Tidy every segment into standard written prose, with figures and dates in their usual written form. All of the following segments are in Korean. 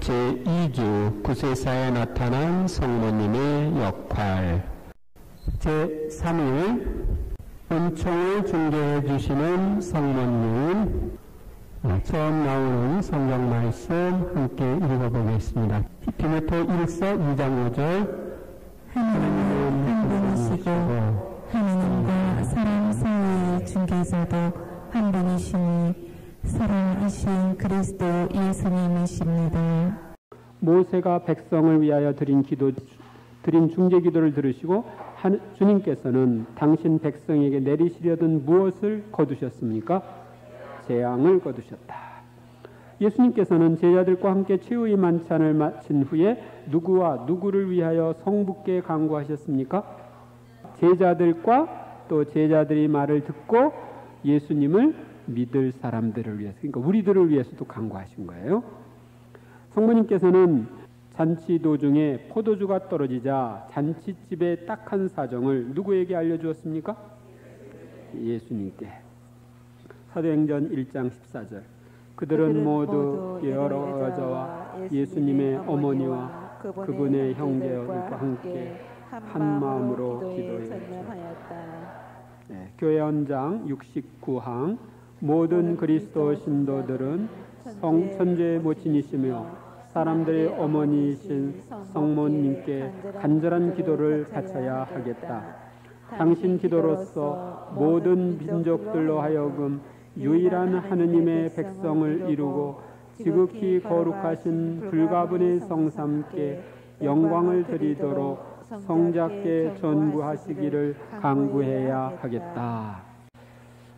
제2주 구세사에 나타난 성모님의 역할. 제3일 은총을 중개해 주시는 성모님. 처음 나오는 성경 말씀 함께 읽어보겠습니다. 디모데 1서 2장 5절. 하나님은 한 분이시고 하나님과 사람 사이의 중개자도 한 분이시니 사랑하신 그리스도 예수님이십니다. 모세가 백성을 위하여 드린 중재 기도를 들으시고 주님께서는 당신 백성에게 내리시려던 무엇을 거두셨습니까? 재앙을 거두셨다. 예수님께서는 제자들과 함께 최후의 만찬을 마친 후에 누구와 누구를 위하여 성부께 간구하셨습니까? 제자들과 또 제자들이 말을 듣고 예수님을 믿을 사람들을 위해서, 그러니까 우리들을 위해서도 간구하신 거예요. 성모님께서는 잔치 도중에 포도주가 떨어지자 잔치집의 딱한 사정을 누구에게 알려주었습니까? 예수님께. 사도행전 1장 14절. 그들은 모두 여러 여자와 예수님의 어머니와 그분의 형제들과 함께 한 마음으로 기도했다. 교회 헌장 69항. 모든 그리스도 신도들은 성천주의 모친이시며 사람들의 어머니이신 성모님께 간절한 기도를 바쳐야 하겠다. 당신 기도로서 모든 민족들로 하여금 유일한 하느님의 백성을 이루고 지극히 거룩하신 불가분의 성삼께 영광을 드리도록 성자께 전구하시기를 간구해야 하겠다.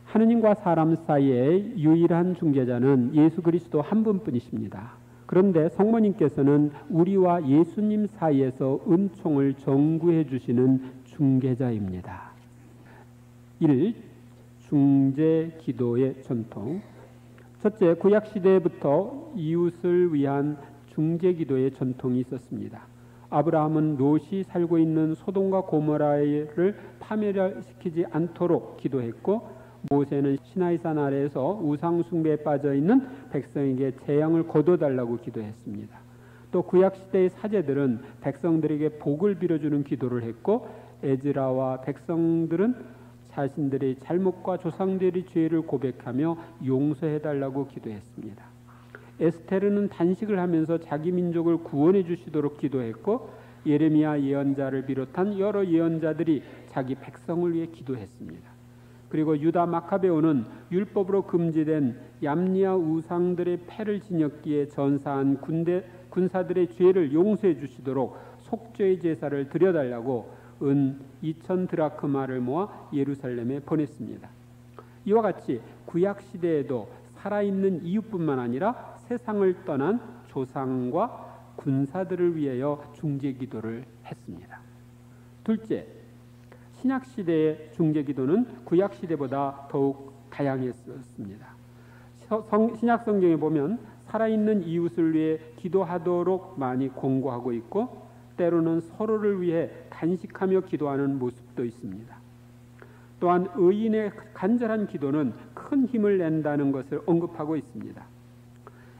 하느님과 사람 사이의 유일한 중재자는 예수 그리스도 한 분뿐이십니다. 그런데 성모님께서는 우리와 예수님 사이에서 은총을 정구해 주시는 중개자입니다. 1. 중재 기도의 전통. 첫째, 구약시대부터 이웃을 위한 중재 기도의 전통이 있었습니다. 아브라함은 롯이 살고 있는 소돔과 고모라를 파멸시키지 않도록 기도했고, 모세는 시나이산 아래에서 우상 숭배에 빠져 있는 백성에게 재앙을 거둬달라고 기도했습니다. 또 구약시대의 사제들은 백성들에게 복을 빌어주는 기도를 했고, 에즈라와 백성들은 자신들의 잘못과 조상들의 죄를 고백하며 용서해달라고 기도했습니다. 에스테르는 단식을 하면서 자기 민족을 구원해 주시도록 기도했고, 예레미야 예언자를 비롯한 여러 예언자들이 자기 백성을 위해 기도했습니다. 그리고 유다 마카베오는 율법으로 금지된 얌리아 우상들의 패를 지녔기에 전사한 군사들의 죄를 용서해 주시도록 속죄의 제사를 드려달라고 은 2000 드라크마를 모아 예루살렘에 보냈습니다. 이와 같이 구약시대에도 살아있는 이웃뿐만 아니라 세상을 떠난 조상과 군사들을 위하여 중재기도를 했습니다. 둘째, 신약시대의 중재기도는 구약시대보다 더욱 다양했습니다. 신약성경에 보면 살아있는 이웃을 위해 기도하도록 많이 권고하고 있고, 때로는 서로를 위해 간식하며 기도하는 모습도 있습니다. 또한 의인의 간절한 기도는 큰 힘을 낸다는 것을 언급하고 있습니다.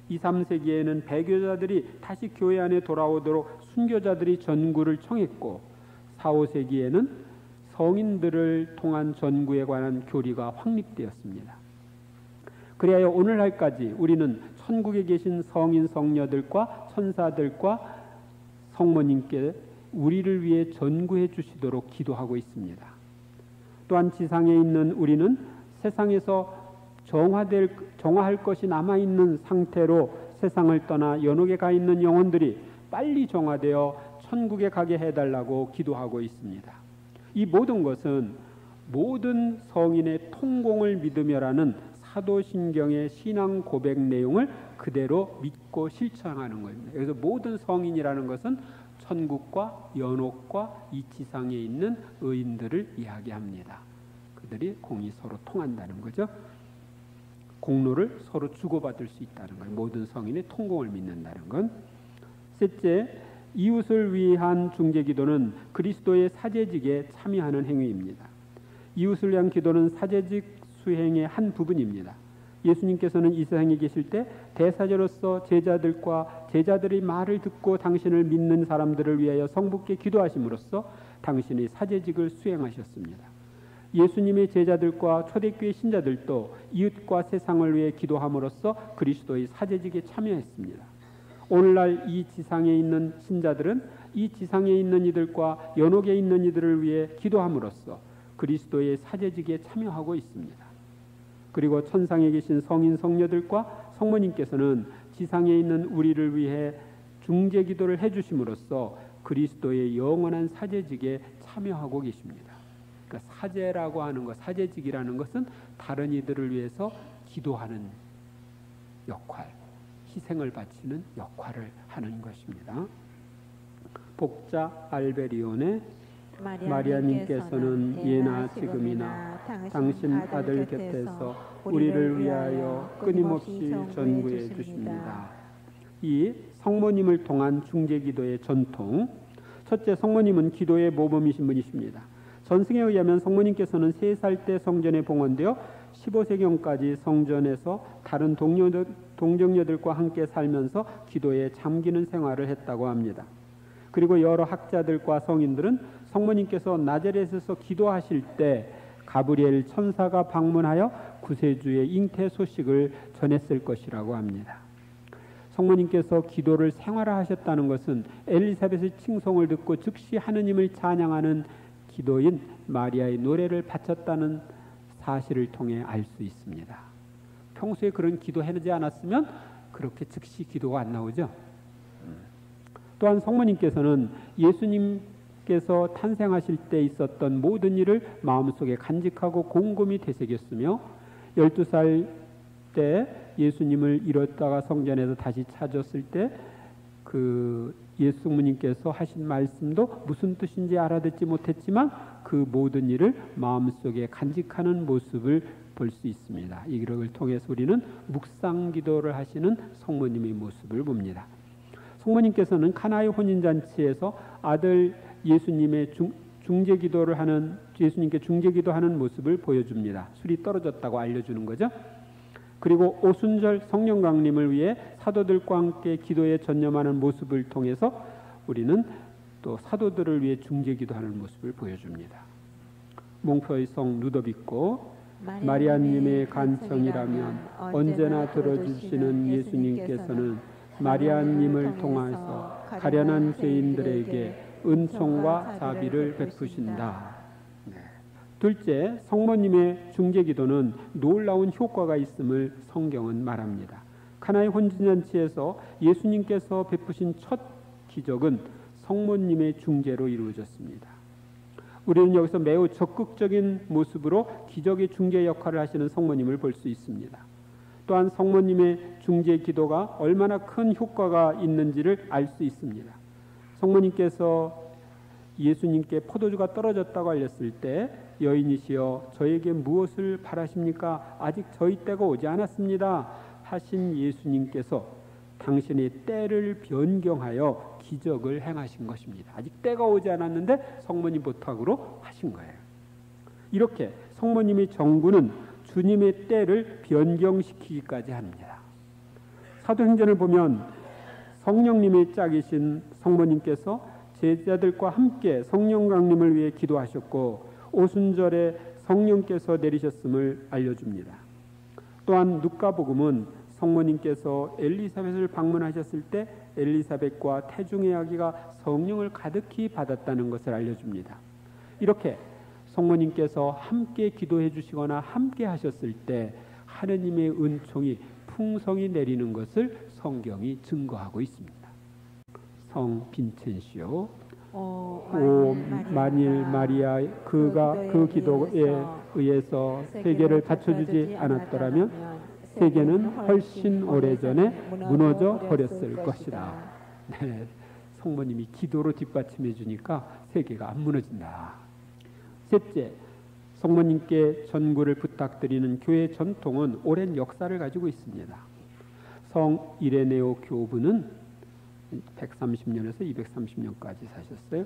2, 3세기에는 배교자들이 다시 교회 안에 돌아오도록 순교자들이 전구를 청했고, 4, 5세기에는 성인들을 통한 전구에 관한 교리가 확립되었습니다. 그리하여 오늘날까지 우리는 천국에 계신 성인 성녀들과 천사들과 성모님께 우리를 위해 전구해 주시도록 기도하고 있습니다. 또한 지상에 있는 우리는 세상에서 정화할 것이 남아있는 상태로 세상을 떠나 연옥에 가 있는 영혼들이 빨리 정화되어 천국에 가게 해달라고 기도하고 있습니다. 이 모든 것은 모든 성인의 통공을 믿으며라는 사도신경의 신앙 고백 내용을 그대로 믿고 실천하는 겁니다. 그래서 모든 성인이라는 것은 천국과 연옥과 이 지상에 있는 의인들을 이야기합니다. 그들이 공이 서로 통한다는 거죠. 공로를 서로 주고받을 수 있다는 거예요. 모든 성인의 통공을 믿는다는 건. 셋째, 이웃을 위한 중재기도는 그리스도의 사제직에 참여하는 행위입니다. 이웃을 위한 기도는 사제직 수행의 한 부분입니다. 예수님께서는 이 세상에 계실 때 대사제로서 제자들과 제자들의 말을 듣고 당신을 믿는 사람들을 위하여 성부께 기도하심으로써 당신의 사제직을 수행하셨습니다. 예수님의 제자들과 초대교회 신자들도 이웃과 세상을 위해 기도함으로써 그리스도의 사제직에 참여했습니다. 오늘날 이 지상에 있는 신자들은 이 지상에 있는 이들과 연옥에 있는 이들을 위해 기도함으로써 그리스도의 사제직에 참여하고 있습니다. 그리고 천상에 계신 성인 성녀들과 성모님께서는 지상에 있는 우리를 위해 중재 기도를 해주심으로써 그리스도의 영원한 사제직에 참여하고 계십니다. 그러니까 사제라고 하는 것, 사제직이라는 것은 다른 이들을 위해서 기도하는 역할, 희생을 바치는 역할을 하는 것입니다. 복자 알베리온의 마리아님께서는 예나 지금이나 당신 아들 곁에서 우리를 위하여 끊임없이 전구해 주십니다. 이 성모님을 통한 중재기도의 전통, 첫째, 성모님은 기도의 모범이신 분이십니다. 전승에 의하면 성모님께서는 3살 때 성전에 봉헌되어 15세경까지 성전에서 다른 동정녀들과 함께 살면서 기도에 잠기는 생활을 했다고 합니다. 그리고 여러 학자들과 성인들은 성모님께서 나자렛에서 기도하실 때 가브리엘 천사가 방문하여 구세주의 잉태 소식을 전했을 것이라고 합니다. 성모님께서 기도를 생활화하셨다는 것은 엘리사벳의 칭송을 듣고 즉시 하느님을 찬양하는 기도인 마리아의 노래를 바쳤다는 사실을 통해 알 수 있습니다. 평소에 그런 기도해내지 않았으면 그렇게 즉시 기도가 안 나오죠. 또한 성모님께서는 예수님께서 탄생하실 때 있었던 모든 일을 마음속에 간직하고 곰곰이 되새겼으며 12살 때 예수님을 잃었다가 성전에서 다시 찾았을 때 그 예수님께서 하신 말씀도 무슨 뜻인지 알아듣지 못했지만 그 모든 일을 마음속에 간직하는 모습을 볼 수 있습니다. 이를 통해서 우리는 묵상 기도를 하시는 성모님의 모습을 봅니다. 성모님께서는 카나의 혼인잔치에서 아들 예수님의 중재기도를 하는 예수님께 중재기도하는 모습을 보여줍니다. 술이 떨어졌다고 알려주는 거죠. 그리고 오순절 성령 강림을 위해 사도들과 함께 기도에 전념하는 모습을 통해서 우리는 또 사도들을 위해 중재기도하는 모습을 보여줍니다. 몽표의 성 루도비코, 마리아님의 간청이라면 언제나 들어주시는 예수님께서는 마리아님을 통해서 가련한 죄인들에게 은총과 자비를 베푸신다. 둘째, 성모님의 중재기도는 놀라운 효과가 있음을 성경은 말합니다. 카나의 혼인잔치에서 예수님께서 베푸신 첫 기적은 성모님의 중재로 이루어졌습니다. 우리는 여기서 매우 적극적인 모습으로 기적의 중재 역할을 하시는 성모님을 볼 수 있습니다. 또한 성모님의 중재 기도가 얼마나 큰 효과가 있는지를 알 수 있습니다. 성모님께서 예수님께 포도주가 떨어졌다고 알렸을 때 여인이시여 저에게 무엇을 바라십니까? 아직 저희 때가 오지 않았습니다 하신 예수님께서 당신의 때를 변경하여 기적을 행하신 것입니다. 아직 때가 오지 않았는데 성모님 부탁으로 하신 거예요. 이렇게 성모님의 정구는 주님의 때를 변경시키기까지 합니다. 사도행전을 보면 성령님의 짝이신 성모님께서 제자들과 함께 성령 강림을 위해 기도하셨고 오순절에 성령께서 내리셨음을 알려줍니다. 또한 누가복음은 성모님께서 엘리사벳을 방문하셨을 때 엘리사벳과 태중의 아기가 성령을 가득히 받았다는 것을 알려줍니다. 이렇게 성모님께서 함께 기도해 주시거나 함께 하셨을 때 하느님의 은총이 풍성히 내리는 것을 성경이 증거하고 있습니다. 성 빈첸시오. 오 만일 마리아 그가 그 기도에 의해서 세계를 받쳐주지 않았더라면 세계는 훨씬 오래전에 무너져 버렸을 것이다. 네, 성모님이 기도로 뒷받침해 주니까 세계가 안 무너진다. 셋째, 성모님께 전구를 부탁드리는 교회 전통은 오랜 역사를 가지고 있습니다. 성 이레네오 교부는 130년에서 230년까지 사셨어요.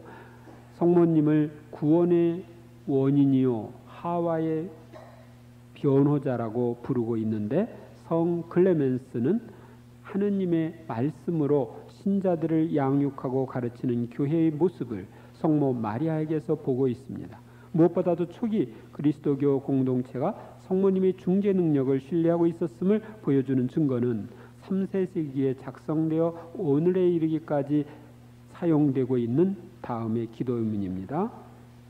성모님을 구원의 원인이요 하와의 변호자라고 부르고 있는데 성 클레멘스는 하느님의 말씀으로 신자들을 양육하고 가르치는 교회의 모습을 성모 마리아에게서 보고 있습니다. 무엇보다도 초기 그리스도교 공동체가 성모님의 중재 능력을 신뢰하고 있었음을 보여주는 증거는 3세기에 작성되어 오늘에 이르기까지 사용되고 있는 다음의 기도 의문입니다.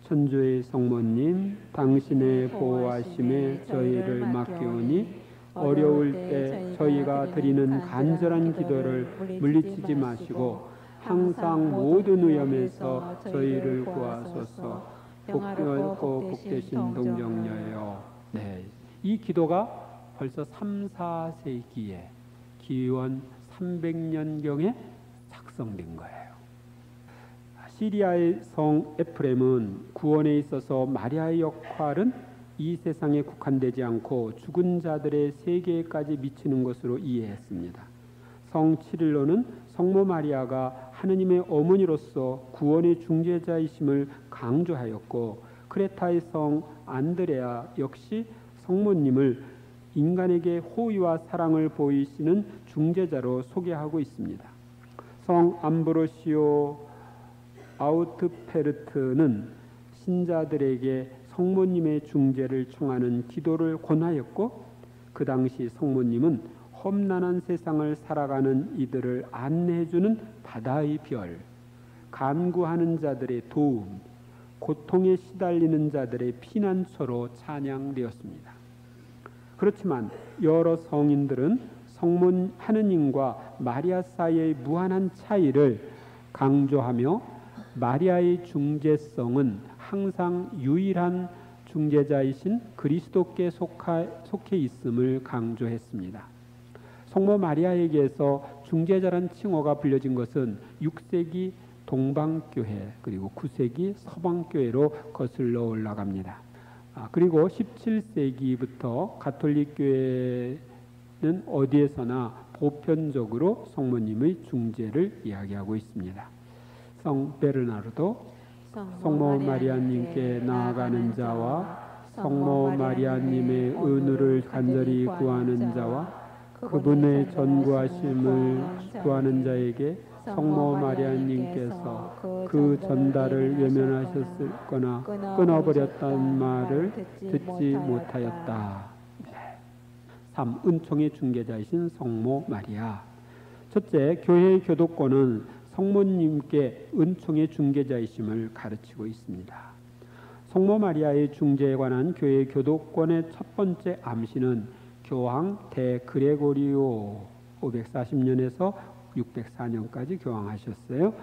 천주의 성모님, 당신의 보호하심에 저희를 맡기오니 어려울 때 저희가 드리는 간절한 기도를 물리치지 마시고 항상 모든 위험에서 저희를 구하소서. 복되고 복되신 동정녀여. 네, 이 기도가 벌써 3, 4세기에 기원 300년경에 작성된 거예요. 시리아의 성 에프렘은 구원에 있어서 마리아의 역할은 이 세상에 국한되지 않고 죽은 자들의 세계까지 미치는 것으로 이해했습니다. 성 치릴로는 성모 마리아가 하느님의 어머니로서 구원의 중재자이심을 강조하였고, 크레타의 성 안드레아 역시 성모님을 인간에게 호의와 사랑을 보이시는 중재자로 소개하고 있습니다. 성 암브로시오 아우트페르트는 신자들에게 성모님의 중재를 청하는 기도를 권하였고, 그 당시 성모님은 험난한 세상을 살아가는 이들을 안내해주는 바다의 별, 간구하는 자들의 도움, 고통에 시달리는 자들의 피난처로 찬양되었습니다. 그렇지만 여러 성인들은 성모 하느님과 마리아 사이의 무한한 차이를 강조하며 마리아의 중재성은 항상 유일한 중재자이신 그리스도께 속해 있음을 강조했습니다. 성모 마리아에게서 중재자란 칭호가 불려진 것은 6세기 동방교회 그리고 9세기 서방교회로 거슬러 올라갑니다. 그리고 17세기부터 가톨릭교회는 어디에서나 보편적으로 성모님의 중재를 이야기하고 있습니다. 성 베르나르도 성모 마리아님께 나아가는 자와 성모 마리아님의 은혜를 간절히 구하는 자와 그분의 전구하심을 구하는 자에게 성모 마리아님께서 그 전달을 외면하셨을거나 끊어버렸다는 말을 듣지 못하였다. 3. 은총의 중개자이신 성모 마리아. 첫째, 교회의 교도권은 성모님께 은총의 중개자이심을 가르치고 있습니다. 성모 마리아의 중재에 관한 교회의 교도권의 첫 번째 암시는 교황 대그레고리오 540년에서 604년까지 교황하셨어요.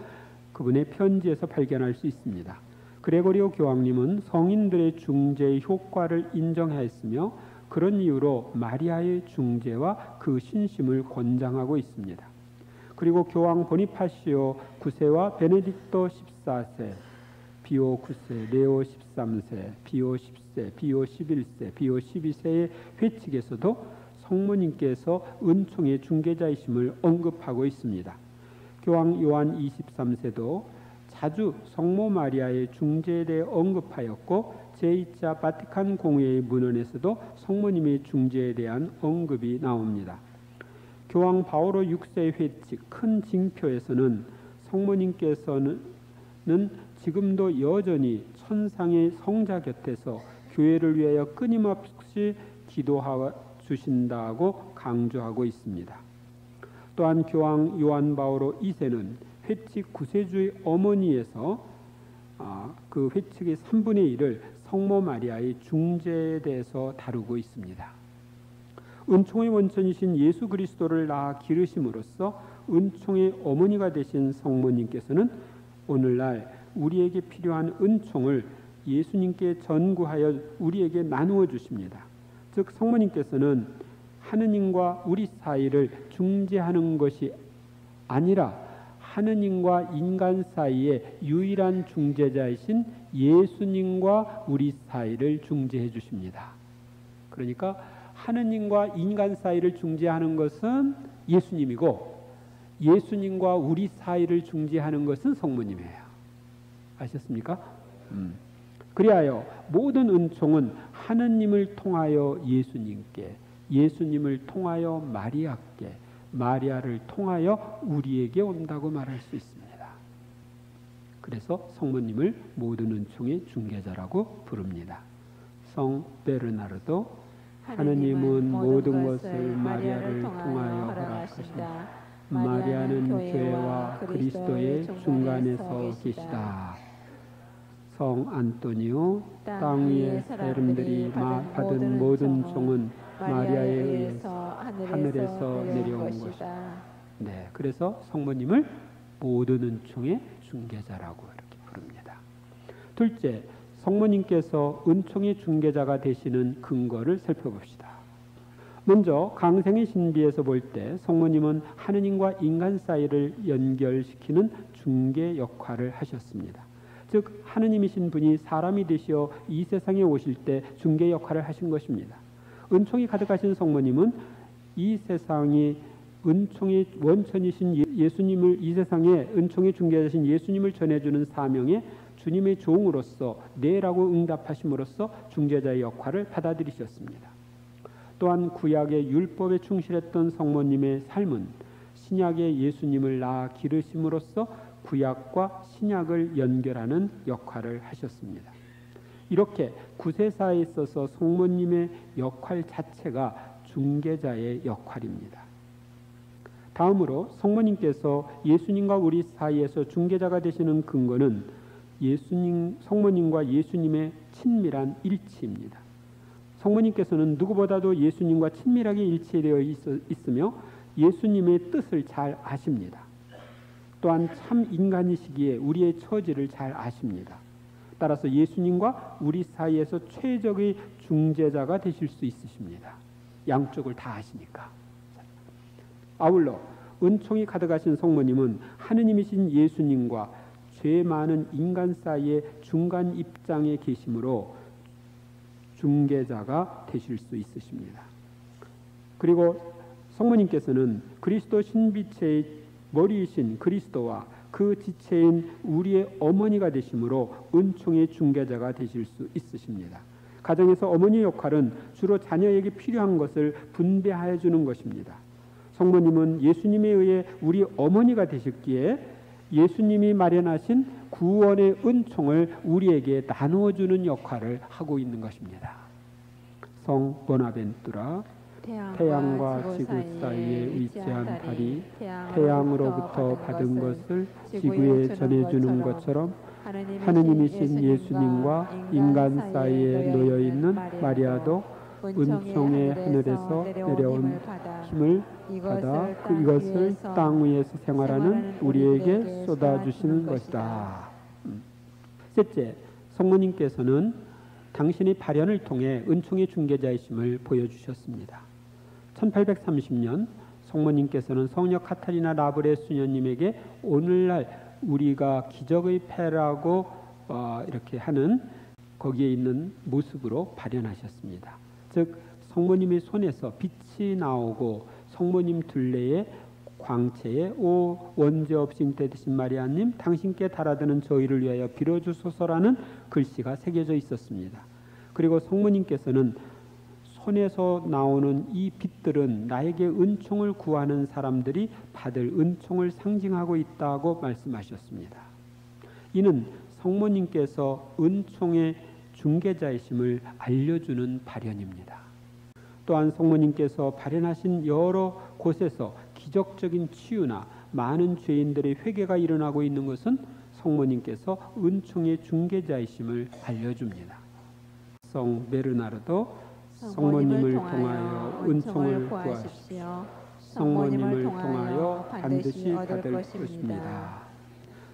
그분의 편지에서 발견할 수 있습니다. 그레고리오 교황님은 성인들의 중재의 효과를 인정하였으며 그런 이유로 마리아의 중재와 그 신심을 권장하고 있습니다. 그리고 교황 보니파시오 9세와 베네딕토 14세, 비오 9세, 레오 13세, 비오 10세, 비오 11세, 비오 12세의 회칙에서도 성모님께서 은총의 중개자이심을 언급하고 있습니다. 교황 요한 23세도 자주 성모 마리아의 중재에 대해 언급하였고 제2차 바티칸 공회의 문헌에서도 성모님의 중재에 대한 언급이 나옵니다. 교황 바오로 6세의 회칙 큰 징표에서는 성모님께서는 지금도 여전히 천상의 성자 곁에서 교회를 위하여 끊임없이 기도하 주신다고 강조하고 있습니다. 또한 교황 요한 바오로 2세는 회칙 구세주의 어머니에서 그 회칙의 3분의 1을 성모 마리아의 중재에 대해서 다루고 있습니다. 은총의 원천이신 예수 그리스도를 낳아 기르심으로써 은총의 어머니가 되신 성모님께서는 오늘날 우리에게 필요한 은총을 예수님께 전구하여 우리에게 나누어 주십니다. 즉 성모님께서는 하느님과 우리 사이를 중재하는 것이 아니라 하느님과 인간 사이의 유일한 중재자이신 예수님과 우리 사이를 중재해 주십니다. 그러니까 하느님과 인간 사이를 중재하는 것은 예수님이고 예수님과 우리 사이를 중재하는 것은 성모님이에요. 아셨습니까? 그리하여 모든 은총은 하느님을 통하여 예수님께 예수님을 통하여 마리아께, 마리아를 통하여 우리에게 온다고 말할 수 있습니다. 그래서 성모님을 모든 은총의 중개자라고 부릅니다. 성 베르나르도, 하느님은 모든 것을 마리아를 통하여 허락하신다. 마리아는 교회와 그리스도의 중간에서 계시다. 성 안토니오, 땅 위의 사람들이 받은 모든 종은 마리아에 의해서 하늘에서 내려온 것이다. 네, 그래서 성모님을 모든 은총의 중개자라고 이렇게 부릅니다. 둘째, 성모님께서 은총의 중개자가 되시는 근거를 살펴봅시다. 먼저 강생의 신비에서 볼 때 성모님은 하느님과 인간 사이를 연결시키는 중개 역할을 하셨습니다. 즉 하느님이신 분이 사람이 되시어 이 세상에 오실 때 중개 역할을 하신 것입니다. 은총이 가득하신 성모님은 이 세상이 은총의 원천이신 예수님을, 이 세상에 은총의 중개자신 예수님을 전해주는 사명에 주님의 종으로서 네라고 응답하심으로써 중재자의 역할을 받아들이셨습니다. 또한 구약의 율법에 충실했던 성모님의 삶은 신약의 예수님을 낳아 기르심으로써 구약과 신약을 연결하는 역할을 하셨습니다. 이렇게 구세사에 있어서 성모님의 역할 자체가 중개자의 역할입니다. 다음으로 성모님께서 예수님과 우리 사이에서 중개자가 되시는 근거는 성모님과 예수님의 친밀한 일치입니다. 성모님께서는 누구보다도 예수님과 친밀하게 일치되어 있으며 예수님의 뜻을 잘 아십니다. 또한 참 인간이시기에 우리의 처지를 잘 아십니다. 따라서 예수님과 우리 사이에서 최적의 중재자가 되실 수 있으십니다. 양쪽을 다 아시니까. 아울러 은총이 가득하신 성모님은 하느님이신 예수님과 죄 많은 인간 사이의 중간 입장에 계심으로 중개자가 되실 수 있으십니다. 그리고 성모님께서는 그리스도 신비체의 머리이신 그리스도와 그 지체인 우리의 어머니가 되심으로 은총의 중개자가 되실 수 있으십니다. 가정에서 어머니의 역할은 주로 자녀에게 필요한 것을 분배하여 주는 것입니다. 성모님은 예수님에 의해 우리 어머니가 되셨기에 예수님이 마련하신 구원의 은총을 우리에게 나누어주는 역할을 하고 있는 것입니다. 성 보나벤투라, 태양과 지구 사이에 위치한 달이 태양으로부터 받은 것을 지구에 전해주는 것처럼 하느님이신 예수님과 인간 사이에 놓여있는 마리아도 은총의 하늘에서 내려온 힘을 받아 이것을 땅 위에서 생활하는 우리에게 쏟아주시는 것이다. 셋째, 성모님께서는 당신의 발현을 통해 은총의 중개자이심을 보여주셨습니다. 1830년 성모님께서는 성녀 카타리나 라브레 수녀님에게 오늘날 우리가 기적의 패라고 이렇게 하는 거기에 있는 모습으로 발현하셨습니다. 즉 성모님의 손에서 빛이 나오고 성모님 둘레에 광채에 오 원죄없이 되신 마리아님 당신께 달아드는 저희를 위하여 빌어주소서라는 글씨가 새겨져 있었습니다. 그리고 성모님께서는 손에서 나오는 이 빛들은 나에게 은총을 구하는 사람들이 받을 은총을 상징하고 있다고 말씀하셨습니다. 이는 성모님께서 은총의 중개자이심을 알려주는 발현입니다. 또한 성모님께서 발현하신 여러 곳에서 기적적인 치유나 많은 죄인들의 회개가 일어나고 있는 것은 성모님께서 은총의 중개자이심을 알려줍니다. 성 베르나르도, 성모님을 통하여 은총을 구하십시오. 성모님을 통하여 반드시 받을 것입니다.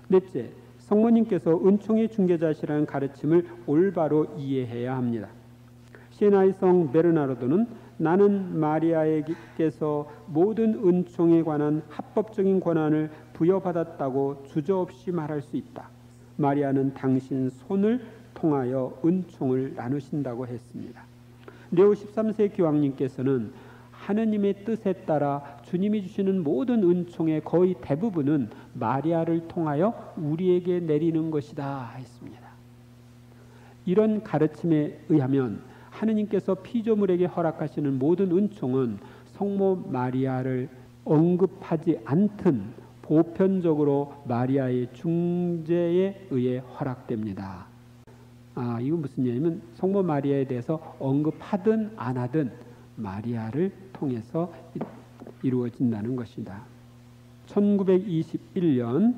넷째, 성모님께서 은총의 중개자시라는 가르침을 올바로 이해해야 합니다. 시에나의 성 베르나르도는 나는 마리아에게서 모든 은총에 관한 합법적인 권한을 부여받았다고 주저없이 말할 수 있다. 마리아는 당신 손을 통하여 은총을 나누신다고 했습니다. 레오 13세 교황님께서는 하느님의 뜻에 따라 주님이 주시는 모든 은총의 거의 대부분은 마리아를 통하여 우리에게 내리는 것이다 했습니다. 이런 가르침에 의하면 하느님께서 피조물에게 허락하시는 모든 은총은 성모 마리아를 언급하지 않든 보편적으로 마리아의 중재에 의해 허락됩니다. 이건 무슨 얘기냐면 성모 마리아에 대해서 언급하든 안 하든 마리아를 통해서 이루어진다는 것이다. 1921년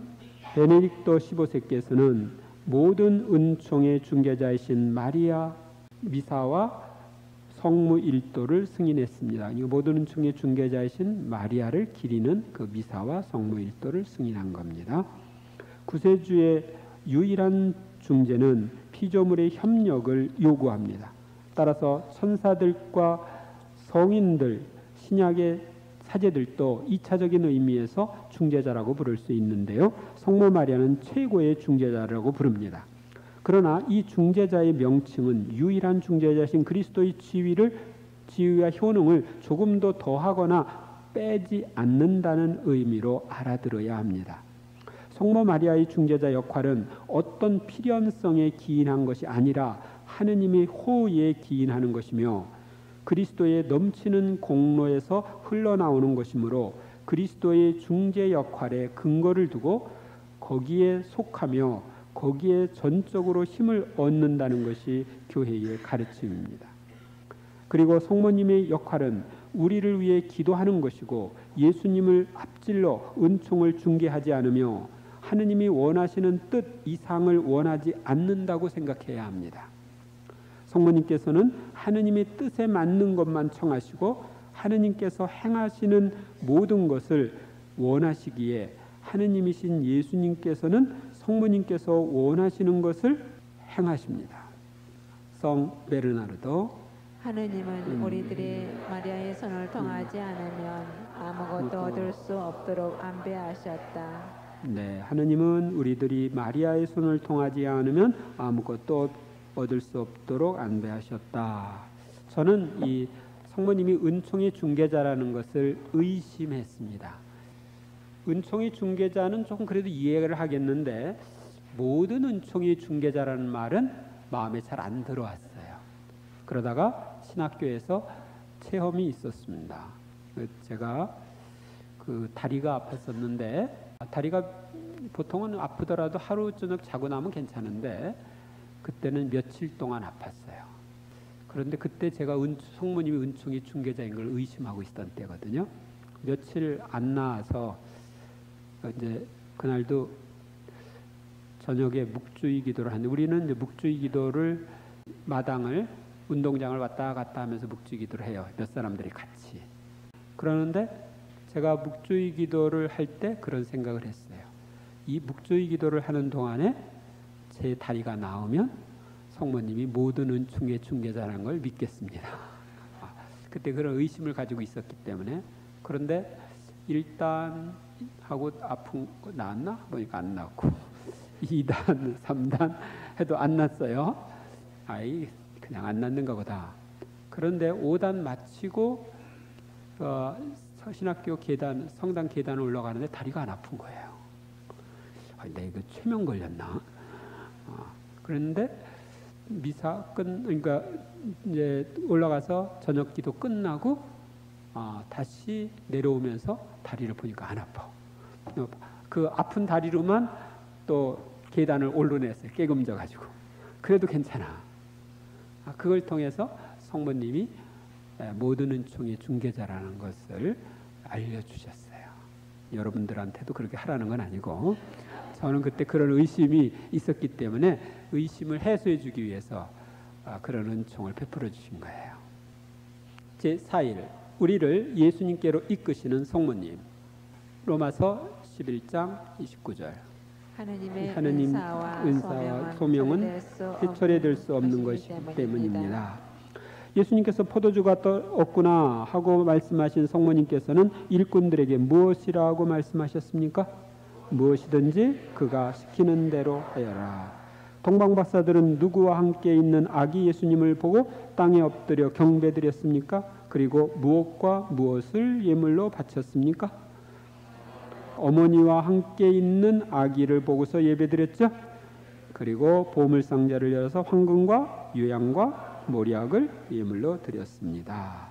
베네딕토 15세께서는 모든 은총의 중개자이신 마리아 미사와 성무 일도를 승인했습니다. 모든 은총의 중개자이신 마리아를 기리는 그 미사와 성무 일도를 승인한 겁니다. 구세주의 유일한 중재는 피조물의 협력을 요구합니다. 따라서 천사들과 성인들, 신약의 사제들도 2차적인 의미에서 중재자라고 부를 수 있는데요. 성모 마리아는 최고의 중재자라고 부릅니다. 그러나 이 중재자의 명칭은 유일한 중재자신 그리스도의 지위와 효능을 조금도 더하거나 빼지 않는다는 의미로 알아들어야 합니다. 성모 마리아의 중재자 역할은 어떤 필연성에 기인한 것이 아니라 하느님의 호의에 기인하는 것이며 그리스도의 넘치는 공로에서 흘러나오는 것이므로 그리스도의 중재 역할에 근거를 두고 거기에 속하며 거기에 전적으로 힘을 얻는다는 것이 교회의 가르침입니다. 그리고 성모님의 역할은 우리를 위해 기도하는 것이고 예수님을 앞질러 은총을 중개하지 않으며 하느님이 원하시는 뜻 이상을 원하지 않는다고 생각해야 합니다. 성모님께서는 하느님의 뜻에 맞는 것만 청하시고 하느님께서 행하시는 모든 것을 원하시기에 하느님이신 예수님께서는 성모님께서 원하시는 것을 행하십니다. 성 베르나르도 하느님은 우리들이 마리아의 손을 통하지 않으면 아무것도 얻을 수 없도록 안배하셨다. 네, 하느님은 우리들이 마리아의 손을 통하지 않으면 아무것도 얻을 수 없도록 안배하셨다. 저는 이 성모님이 은총의 중개자라는 것을 의심했습니다. 은총의 중개자는 조금 그래도 이해를 하겠는데 모든 은총의 중개자라는 말은 마음에 잘 안 들어왔어요. 그러다가 신학교에서 체험이 있었습니다. 제가 그 다리가 아팠었는데 다리가 보통은 아프더라도 하루 저녁 자고 나면 괜찮은데 그때는 며칠 동안 아팠어요. 그런데 그때 제가 성모님이 은총의 중개자인 걸 의심하고 있었던 때거든요. 며칠 안 나와서 이제 그날도 저녁에 묵주의 기도를 하는데 우리는 이제 묵주의 기도를 마당을 운동장을 왔다 갔다 하면서 묵주의 기도를 해요. 몇 사람들이 같이. 그러는데 제가 묵주의 기도를 할 때 그런 생각을 했어요. 이 묵주의 기도를 하는 동안에 제 다리가 나으면 성모님이 모든 은총의 중개자라는 걸 믿겠습니다. 그때 그런 의심을 가지고 있었기 때문에. 그런데 일단 하고 아픈 거 나았나? 보니까 안 나았고 2단, 3단 해도 안 났어요. 그냥 안 낫는가 보다. 그런데 5단 마치고 신학교 계단, 성당 계단을 올라가는데 다리가 안 아픈 거예요. 내가 이거 최면 걸렸나? 그런데 미사 그러니까 이제 올라가서 저녁 기도 끝나고 다시 내려오면서 다리를 보니까 안 아파. 그 아픈 다리로만 또 계단을 올라냈어요. 깨금져 가지고. 그래도 괜찮아. 그걸 통해서 성모님이 모든 은총의 중개자라는 것을 알려주셨어요. 여러분들한테도 그렇게 하라는 건 아니고 저는 그때 그런 의심이 있었기 때문에 의심을 해소해 주기 위해서 그런 은총을 베풀어 주신 거예요. 제4일 우리를 예수님께로 이끄시는 성모님. 로마서 11장 29절. 하느님 은사와 소명은 해철해될 수 없는 것이기 때문입니다. 예수님께서 포도주가 없구나 하고 말씀하신 성모님께서는 일꾼들에게 무엇이라고 말씀하셨습니까? 무엇이든지 그가 시키는 대로 하여라. 동방박사들은 누구와 함께 있는 아기 예수님을 보고 땅에 엎드려 경배드렸습니까? 그리고 무엇과 무엇을 예물로 바쳤습니까? 어머니와 함께 있는 아기를 보고서 예배드렸죠. 그리고 보물상자를 열어서 황금과 유향과 모략을 예물로 드렸습니다.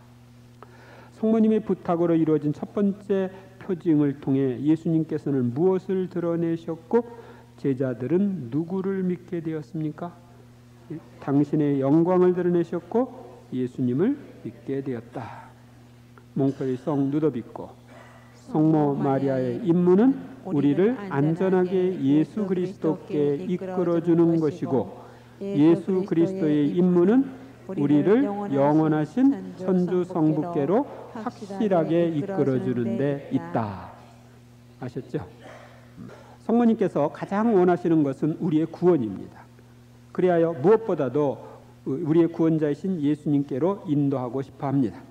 성모님의 부탁으로 이루어진 첫 번째 표징을 통해 예수님께서는 무엇을 드러내셨고 제자들은 누구를 믿게 되었습니까? 당신의 영광을 드러내셨고 예수님을 믿게 되었다. 몽펠리 성 누더빅고 성모 마리아의 임무는 우리를 안전하게 예수 그리스도께 이끌어주는 것이고 예수 그리스도의 임무는 우리를 영원하신 천주 성부께로 확실하게 이끌어주는 데 있다. 아셨죠? 성모님께서 가장 원하시는 것은 우리의 구원입니다. 그리하여 무엇보다도 우리의 구원자이신 예수님께로 인도하고 싶어 합니다.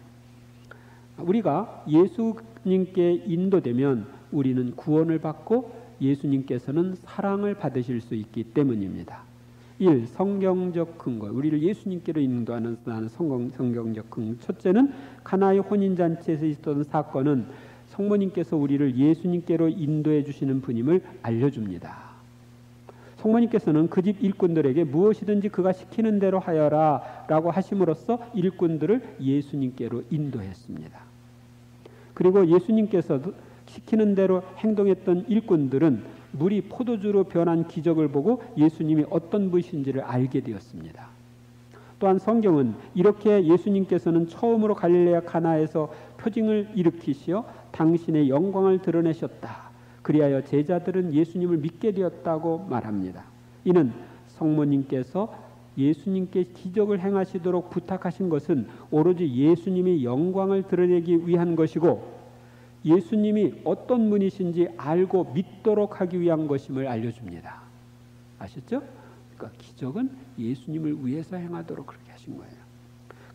우리가 예수님께 인도되면 우리는 구원을 받고 예수님께서는 사랑을 받으실 수 있기 때문입니다. 1. 성경적 근거. 우리를 예수님께로 인도하는 성경적 근거. 첫째는 가나의 혼인잔치에서 있었던 사건은 성모님께서 우리를 예수님께로 인도해 주시는 분임을 알려줍니다. 성모님께서는 그 집 일꾼들에게 무엇이든지 그가 시키는 대로 하여라 라고 하심으로써 일꾼들을 예수님께로 인도했습니다. 그리고 예수님께서 시키는 대로 행동했던 일꾼들은 물이 포도주로 변한 기적을 보고 예수님이 어떤 분이신지를 알게 되었습니다. 또한 성경은 이렇게 예수님께서는 처음으로 갈릴레아 가나에서 표징을 일으키시어 당신의 영광을 드러내셨다. 그리하여 제자들은 예수님을 믿게 되었다고 말합니다. 이는 성모님께서 예수님께 기적을 행하시도록 부탁하신 것은 오로지 예수님의 영광을 드러내기 위한 것이고 예수님이 어떤 분이신지 알고 믿도록 하기 위한 것임을 알려줍니다. 아셨죠? 그러니까 기적은 예수님을 위해서 행하도록 그렇게 하신 거예요.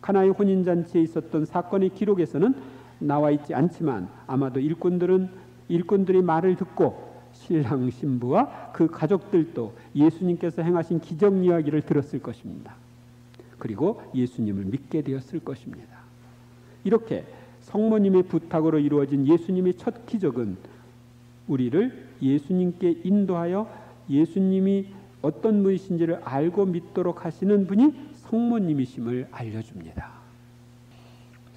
가나의 혼인잔치에 있었던 사건의 기록에서는 나와 있지 않지만 아마도 일꾼들이 말을 듣고 신랑 신부와 그 가족들도 예수님께서 행하신 기적 이야기를 들었을 것입니다. 그리고 예수님을 믿게 되었을 것입니다. 이렇게 성모님의 부탁으로 이루어진 예수님의 첫 기적은 우리를 예수님께 인도하여 예수님이 어떤 분이신지를 알고 믿도록 하시는 분이 성모님이심을 알려줍니다.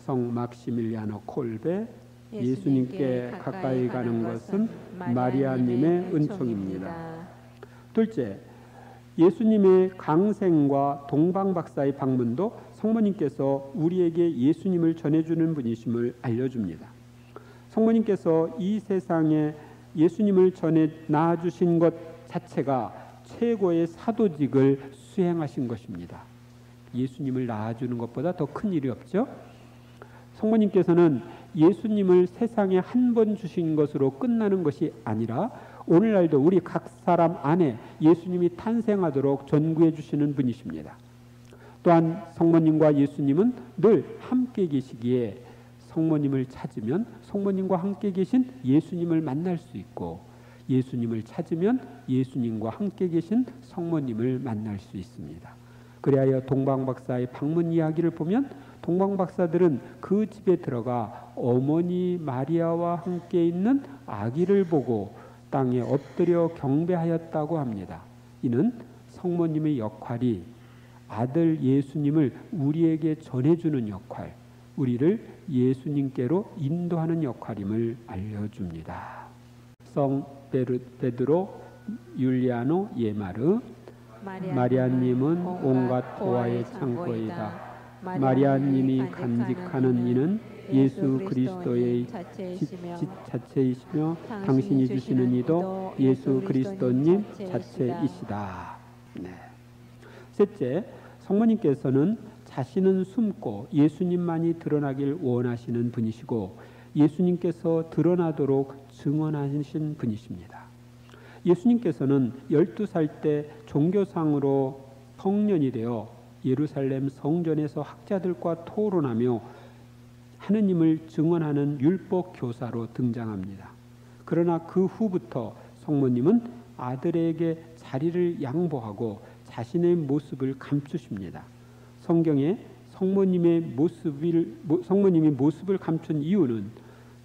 성 막시밀리아노 콜베 예수님께 가까이 가는 것은 마리아님의 은총입니다. 둘째, 예수님의 강생과 동방박사의 방문도 성모님께서 우리에게 예수님을 전해주는 분이심을 알려줍니다. 성모님께서 이 세상에 예수님을 전해 낳아주신 것 자체가 최고의 사도직을 수행하신 것입니다. 예수님을 낳아주는 것보다 더 큰 일이 없죠. 성모님께서는 예수님을 세상에 한 번 주신 것으로 끝나는 것이 아니라 오늘날도 우리 각 사람 안에 예수님이 탄생하도록 전구해 주시는 분이십니다. 또한 성모님과 예수님은 늘 함께 계시기에 성모님을 찾으면 성모님과 함께 계신 예수님을 만날 수 있고 예수님을 찾으면 예수님과 함께 계신 성모님을 만날 수 있습니다. 그리하여 동방박사의 방문 이야기를 보면 동방박사들은 그 집에 들어가 어머니 마리아와 함께 있는 아기를 보고 땅에 엎드려 경배하였다고 합니다. 이는 성모님의 역할이 아들 예수님을 우리에게 전해주는 역할, 우리를 예수님께로 인도하는 역할임을 알려줍니다. 성 베드로 율리아노 예마르 마리아님은 온갖 보화의 창고이다. 마리아님이 간직하는 이는 예수 그리스도의 자체이시며 당신이 주시는 이도 예수 그리스도님 자체이시다. 네. 셋째, 성모님께서는 자신은 숨고 예수님만이 드러나길 원하시는 분이시고 예수님께서 드러나도록 증언하신 분이십니다. 예수님께서는 12살 때 종교상으로 성년이 되어 예루살렘 성전에서 학자들과 토론하며 하느님을 증언하는 율법 교사로 등장합니다. 그러나 그 후부터 성모님은 아들에게 자리를 양보하고 자신의 모습을 감추십니다. 성경에 성모님이 모습을 감춘 이유는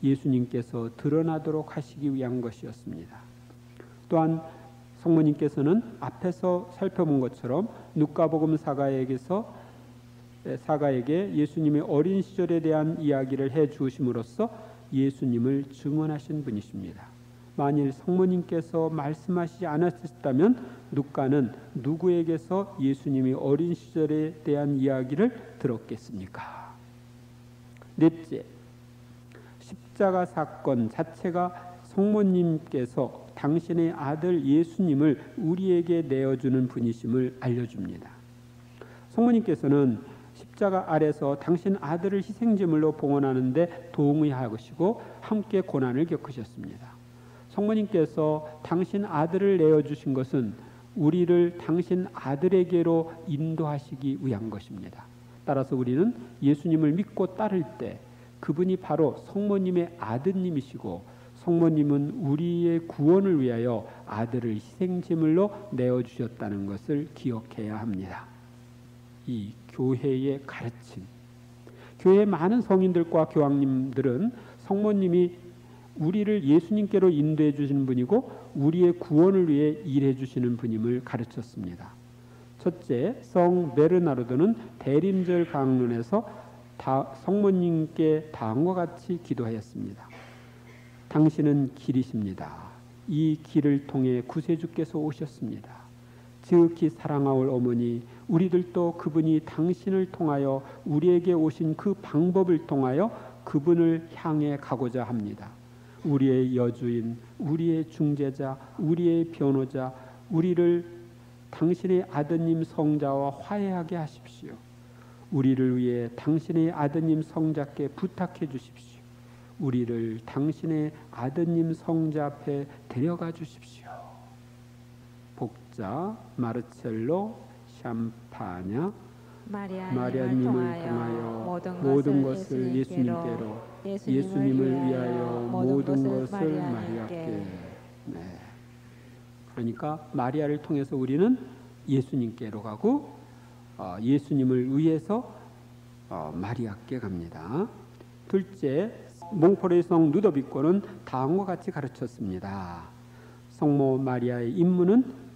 예수님께서 드러나도록 하시기 위한 것이었습니다. 또한 성모님께서는 앞에서 살펴본 것처럼 누가복음 사가에게서 사가에게 예수님의 어린 시절에 대한 이야기를 해 주심으로써 예수님을 증언하신 분이십니다. 만일 성모님께서 말씀하시지 않았다면 누가는 누구에게서 예수님이 어린 시절에 대한 이야기를 들었겠습니까? 넷째, 십자가 사건 자체가 성모님께서 당신의 아들 예수님을 우리에게 내어주는 분이심을 알려줍니다. 성모님께서는 십자가 아래서 당신 아들을 희생제물로 봉헌하는데 동의하시고 함께 고난을 겪으셨습니다. 성모님께서 당신 아들을 내어주신 것은 우리를 당신 아들에게로 인도하시기 위한 것입니다. 따라서 우리는 예수님을 믿고 따를 때 그분이 바로 성모님의 아드님이시고 성모님은 우리의 구원을 위하여 아들을 희생제물로 내어주셨다는 것을 기억해야 합니다. 이 교회의 가르침, 교회의 많은 성인들과 교황님들은 성모님이 우리를 예수님께로 인도해 주시는 분이고 우리의 구원을 위해 일해 주시는 분임을 가르쳤습니다. 첫째, 성 베르나르도는 대림절 강론에서 성모님께 다음과 같이 기도하였습니다. 당신은 길이십니다. 이 길을 통해 구세주께서 오셨습니다. 지극히 사랑하올 어머니, 우리들도 그분이 당신을 통하여 우리에게 오신 그 방법을 통하여 그분을 향해 가고자 합니다. 우리의 여주인, 우리의 중재자, 우리의 변호자, 우리를 당신의 아드님 성자와 화해하게 하십시오. 우리를 위해 당신의 아드님 성자께 부탁해 주십시오. 우리를 당신의 아드님 성자 앞에 데려가 주십시오. 복자 마르첼로 샴파냐 마리아님을 통하여 모든 것을 예수님께로, 예수님을 위하여 모든 것을 마리아께. 네. 그러니까 마리아를 통해서 우리는 예수님께로 가고 예수님을 위해서 마리아께 갑니다. 둘째, 몽포르의 성 루도비코는 다음과 같이 가르쳤습니다. 성모 마리아의 임무는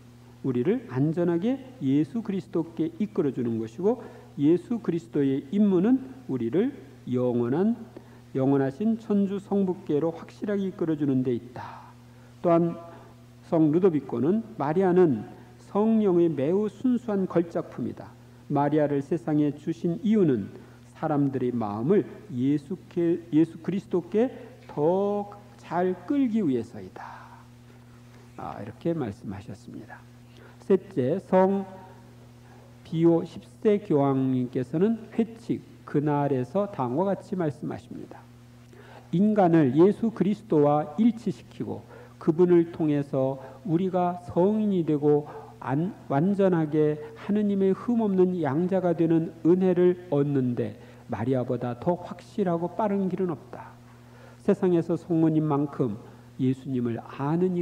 우리를 안전하게 예수 그리스도께 이끌어주는 것이고 예수 그리스도의 임무는 우리를 영원하신 천주 성부께로 확실하게 이끌어주는 데 있다. 또한 성 루도비코는 마리아는 성령의 매우 순수한 걸작품이다. 마리아를 세상에 주신 이유는 사람들의 마음을 예수 그리스도께 더 잘 끌기 위해서이다. 이렇게 말씀하셨습니다. 셋째, 성 비오 10세 교황님께서는 회칙 그날에서 다음과 같이 말씀하십니다. 인간을 예수 그리스도와 일치시키고 그분을 통해서 우리가 성인이 되고 완전하게 하느님의 흠없는 양자가 되는 은혜를 얻는데 마리아보다 더 확실하고 빠른 길은 없다. 세상에서 성모님만큼 예수님을 아는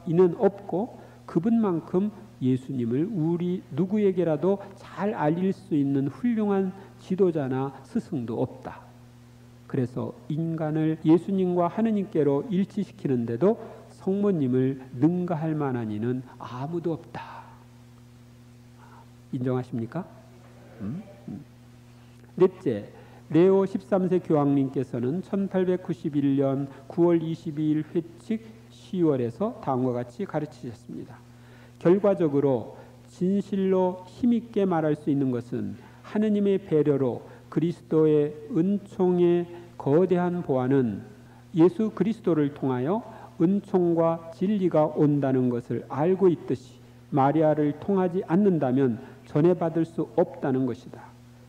이는 없고 그분만큼 예수님을 우리 누구에게라도 잘 알릴 수 있는 훌륭한 지도자나 스승도 없다. 그래서 인간을 예수님과 하느님께로 일치시키는데도 성모님을 능가할 만한 이는 아무도 없다. 인정하십니까? 넷째, 레오 13세 교황님께서는 1891년 9월 22일 회칙 10월에서 다음과 같이 가르치셨습니다. 결과적으로 진실로 힘있게 말할 수 있는 것은 하느님의 배려로 그리스도의 은총의 거대한 보완은 예수 그리스도를 통하여 은총과 진리가 온다는 것을 알고 있듯이 마리아를 통하지 않는다면 전해받을 수 없다는 것이다.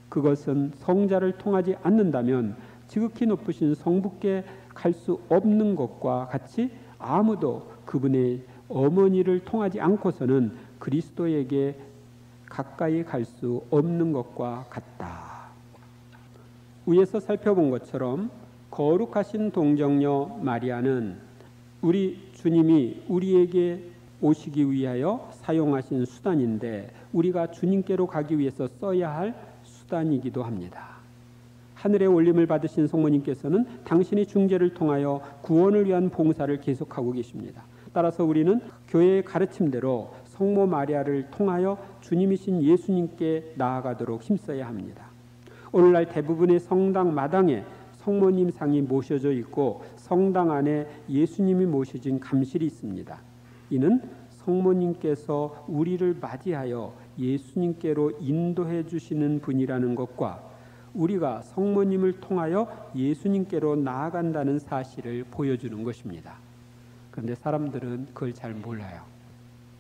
그것은 성자를 통하지 않는다면 지극히 높으신 성부께 갈 수 없는 것과 같이 아무도 그분의 어머니를 통하지 않고서는 그리스도에게 가까이 갈 수 없는 것과 같다. 위에서 살펴본 것처럼 거룩하신 동정녀 마리아는 우리 주님이 우리에게 오시기 위하여 사용하신 수단인데 우리가 주님께로 가기 위해서 써야 할 수단이기도 합니다. 하늘의 올림을 받으신 성모님께서는 당신의 중재를 통하여 구원을 위한 봉사를 계속하고 계십니다. 따라서 우리는 교회의 가르침대로 성모 마리아를 통하여 주님이신 예수님께 나아가도록 힘써야 합니다. 오늘날 대부분의 성당 마당에 성모님 상이 모셔져 있고 성당 안에 예수님이 모셔진 감실이 있습니다. 이는 성모님께서 우리를 맞이하여 예수님께로 인도해 주시는 분이라는 것과 우리가 성모님을 통하여 예수님께로 나아간다는 사실을 보여주는 것입니다. 그런데 사람들은 그걸 잘 몰라요.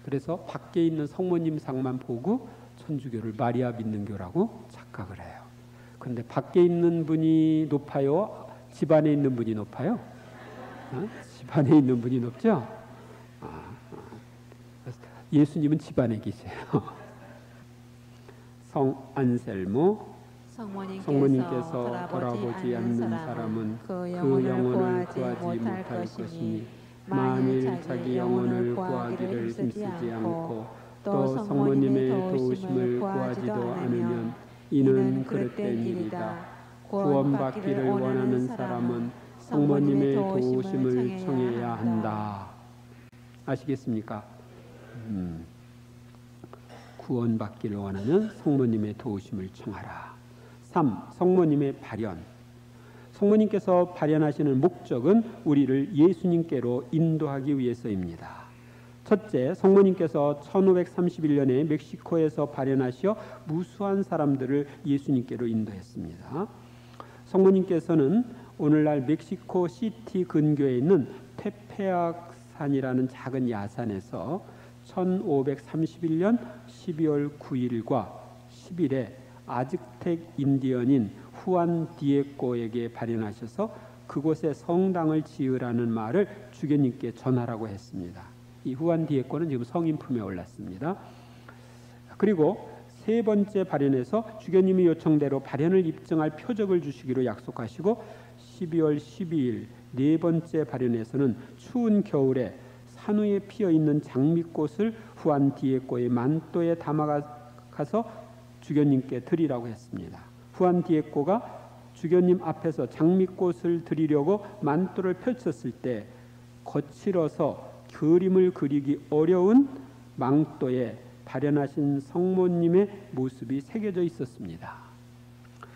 그래서 밖에 있는 성모님 상만 보고 천주교를 마리아 믿는교라고 착각을 해요. 그런데 밖에 있는 분이 높아요? 집안에 있는 분이 높아요? 집안에 있는 분이 높죠? 예수님은 집안에 계세요. 성 안셀모 성모님께서 돌아보지 않는 사람은 그 영혼을 구하지 못할 것이니 만일 자기 영혼을 구하기를 힘쓰지 않고 또 성모님의 도우심을 구하지도 않으면 이는 그릇된 일이다. 구원받기를 원하는 사람은 성모님의 도우심을 청해야 한다. 아시겠습니까? 구원받기를 원하는 성모님의 도우심을 청하라. 3. 성모님의 발현. 성모님께서 발현하시는 목적은 우리를 예수님께로 인도하기 위해서입니다. 첫째, 성모님께서 1531년에 멕시코에서 발현하시어 무수한 사람들을 예수님께로 인도했습니다. 성모님께서는 오늘날 멕시코 시티 근교에 있는 테페악산이라는 작은 야산에서 1531년 12월 9일과 10일에 아즈텍 인디언인 후안 디에꼬에게 발현하셔서 그곳에 성당을 지으라는 말을 주교님께 전하라고 했습니다. 이 후안 디에꼬는 지금 성인품에 올랐습니다. 그리고 세 번째 발현에서 주교님이 요청대로 발현을 입증할 표적을 주시기로 약속하시고 12월 12일 네 번째 발현에서는 추운 겨울에 산 위에 피어있는 장미꽃을 후안 디에꼬의 만또에 담아가서 주교님께 드리라고 했습니다. 후안 디에꼬가 주교님 앞에서 장미꽃을 드리려고 만또를 펼쳤을 때 거칠어서 그림을 그리기 어려운 망토에 발현하신 성모님의 모습이 새겨져 있었습니다.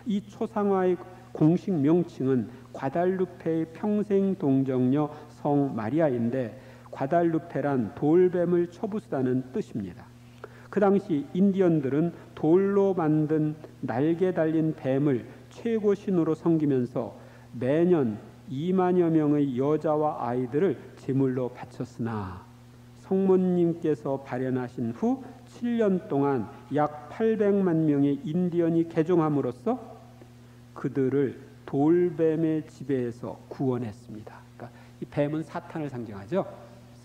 이 초상화의 공식 명칭은 과달루페의 평생 동정녀 성 마리아인데 과달루페란 돌뱀을 초부수다는 뜻입니다. 그 당시 인디언들은 돌로 만든 날개 달린 뱀을 최고 신으로 섬기면서 매년 2만여 명의 여자와 아이들을 제물로 바쳤으나 성모님께서 발현하신 후 7년 동안 약 800만 명의 인디언이 개종함으로써 그들을 돌뱀의 지배에서 구원했습니다. 그러니까 이 뱀은 사탄을 상징하죠.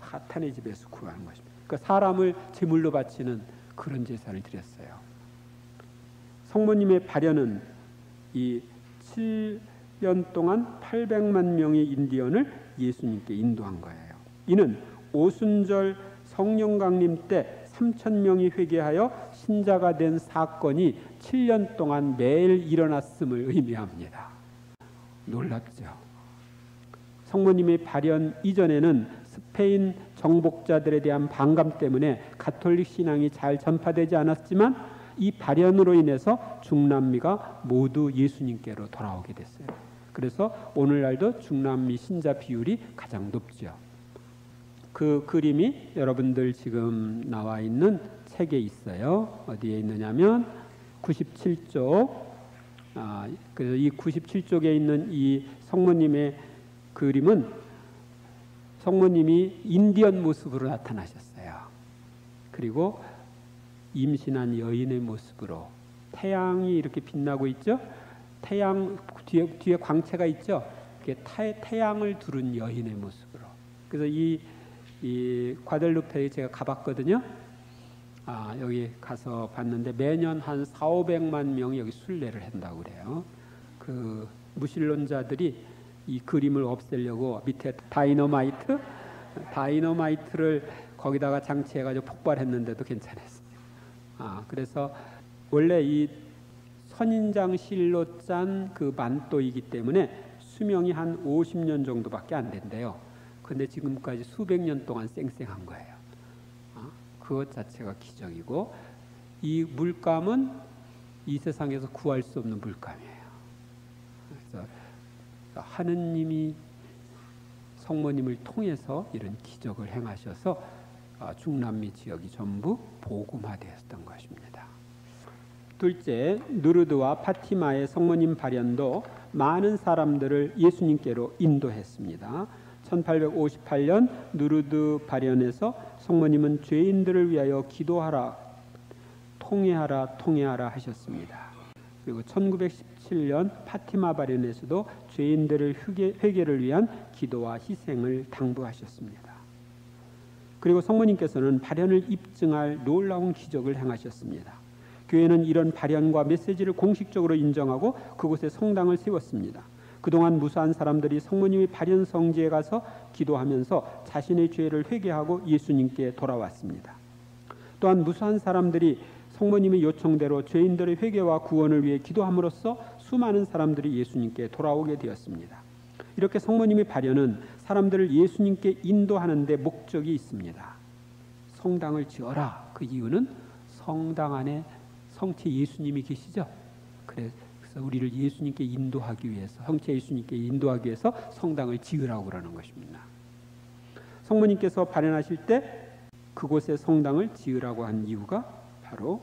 사탄의 지배에서 구원하는 것입니다. 그러니까 사람을 제물로 바치는 그런 제사를 드렸어요. 성모님의 발현은 이 7년 동안 800만 명의 인디언을 예수님께 인도한 거예요. 이는 오순절 성령 강림 때 3,000명이 회개하여 신자가 된 사건이 7년 동안 매일 일어났음을 의미합니다. 놀랍죠? 성모님의 발현 이전에는 스페인 정복자들에 대한 반감 때문에 가톨릭 신앙이 잘 전파되지 않았지만 이 발현으로 인해서 중남미가 모두 예수님께로 돌아오게 됐어요. 그래서 오늘날도 중남미 신자 비율이 가장 높죠. 그 그림이 여러분들 지금 나와 있는 책에 있어요. 어디에 있느냐면 97쪽. 그래서 이 97쪽에 있는 이 성모님의 그림은 성모님이 인디언 모습으로 나타나셨어요. 그리고 임신한 여인의 모습으로 태양이 이렇게 빛나고 있죠. 태양 뒤에 광채가 있죠. 태양을 두른 여인의 모습으로. 그래서 이 과델루페에 제가 가봤거든요. 여기 가서 봤는데 매년 한 4,500만 명이 여기 순례를 한다고 그래요. 그 무신론자들이 이 그림을 없애려고 밑에 다이너마이트를 거기다가 장치해가지고 폭발했는데도 괜찮았어요. 그래서 원래 이 선인장 실로 짠 그 만또이기 때문에 수명이 한 50년 정도밖에 안 된대요. 근데 지금까지 수백 년 동안 쌩쌩한 거예요. 그것 자체가 기적이고 이 물감은 이 세상에서 구할 수 없는 물감이에요. 그래서 하느님이 성모님을 통해서 이런 기적을 행하셔서 중남미 지역이 전부 복음화되었던 것입니다. 둘째, 누르드와 파티마의 성모님 발현도 많은 사람들을 예수님께로 인도했습니다. 1858년 누르드 발현에서 성모님은 죄인들을 위하여 기도하라, 통회하라 하셨습니다. 그리고 1917년 파티마 발현에서도 죄인들의 회개를 위한 기도와 희생을 당부하셨습니다. 그리고 성모님께서는 발현을 입증할 놀라운 기적을 행하셨습니다. 교회는 이런 발현과 메시지를 공식적으로 인정하고 그곳에 성당을 세웠습니다. 그동안 무수한 사람들이 성모님의 발현 성지에 가서 기도하면서 자신의 죄를 회개하고 예수님께 돌아왔습니다. 또한 무수한 사람들이 성모님의 요청대로 죄인들의 회개와 구원을 위해 기도함으로써 수많은 사람들이 예수님께 돌아오게 되었습니다. 이렇게 성모님의 발현은 사람들을 예수님께 인도하는 데 목적이 있습니다. 성당을 지어라. 그 이유는 성당 안에 성체 예수님이 계시죠. 그래서 우리를 예수님께 인도하기 위해서, 성체 예수님께 인도하기 위해서 성당을 지으라고 그러는 것입니다. 성모님께서 발현하실 때 그곳에 성당을 지으라고 한 이유가 바로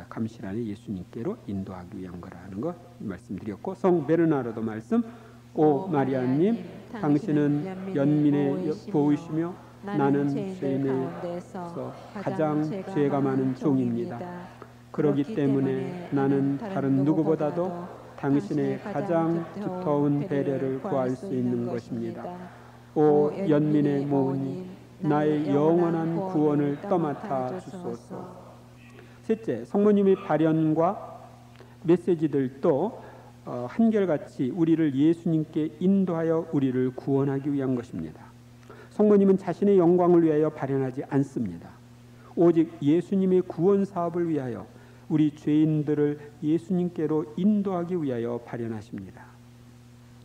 감실안에 예수님께로 인도하기 위한 거라는 거 말씀드렸고, 성 베르나르도 말씀, 오 마리아님, 당신은 연민의 보이시며 나는 죄인에서 가장 죄가 많은 종입니다. 그렇기 때문에 나는 다른 누구보다도 당신의 가장 두터운 배려를 구할 수 있는 것입니다. 오 연민의 모으님, 나의 영원한 구원을 떠맡아 주소서. 셋째, 성모님의 발현과 메시지들도 한결같이 우리를 예수님께 인도하여 우리를 구원하기 위한 것입니다. 성모님은 자신의 영광을 위하여 발현하지 않습니다. 오직 예수님의 구원 사업을 위하여 우리 죄인들을 예수님께로 인도하기 위하여 발현하십니다.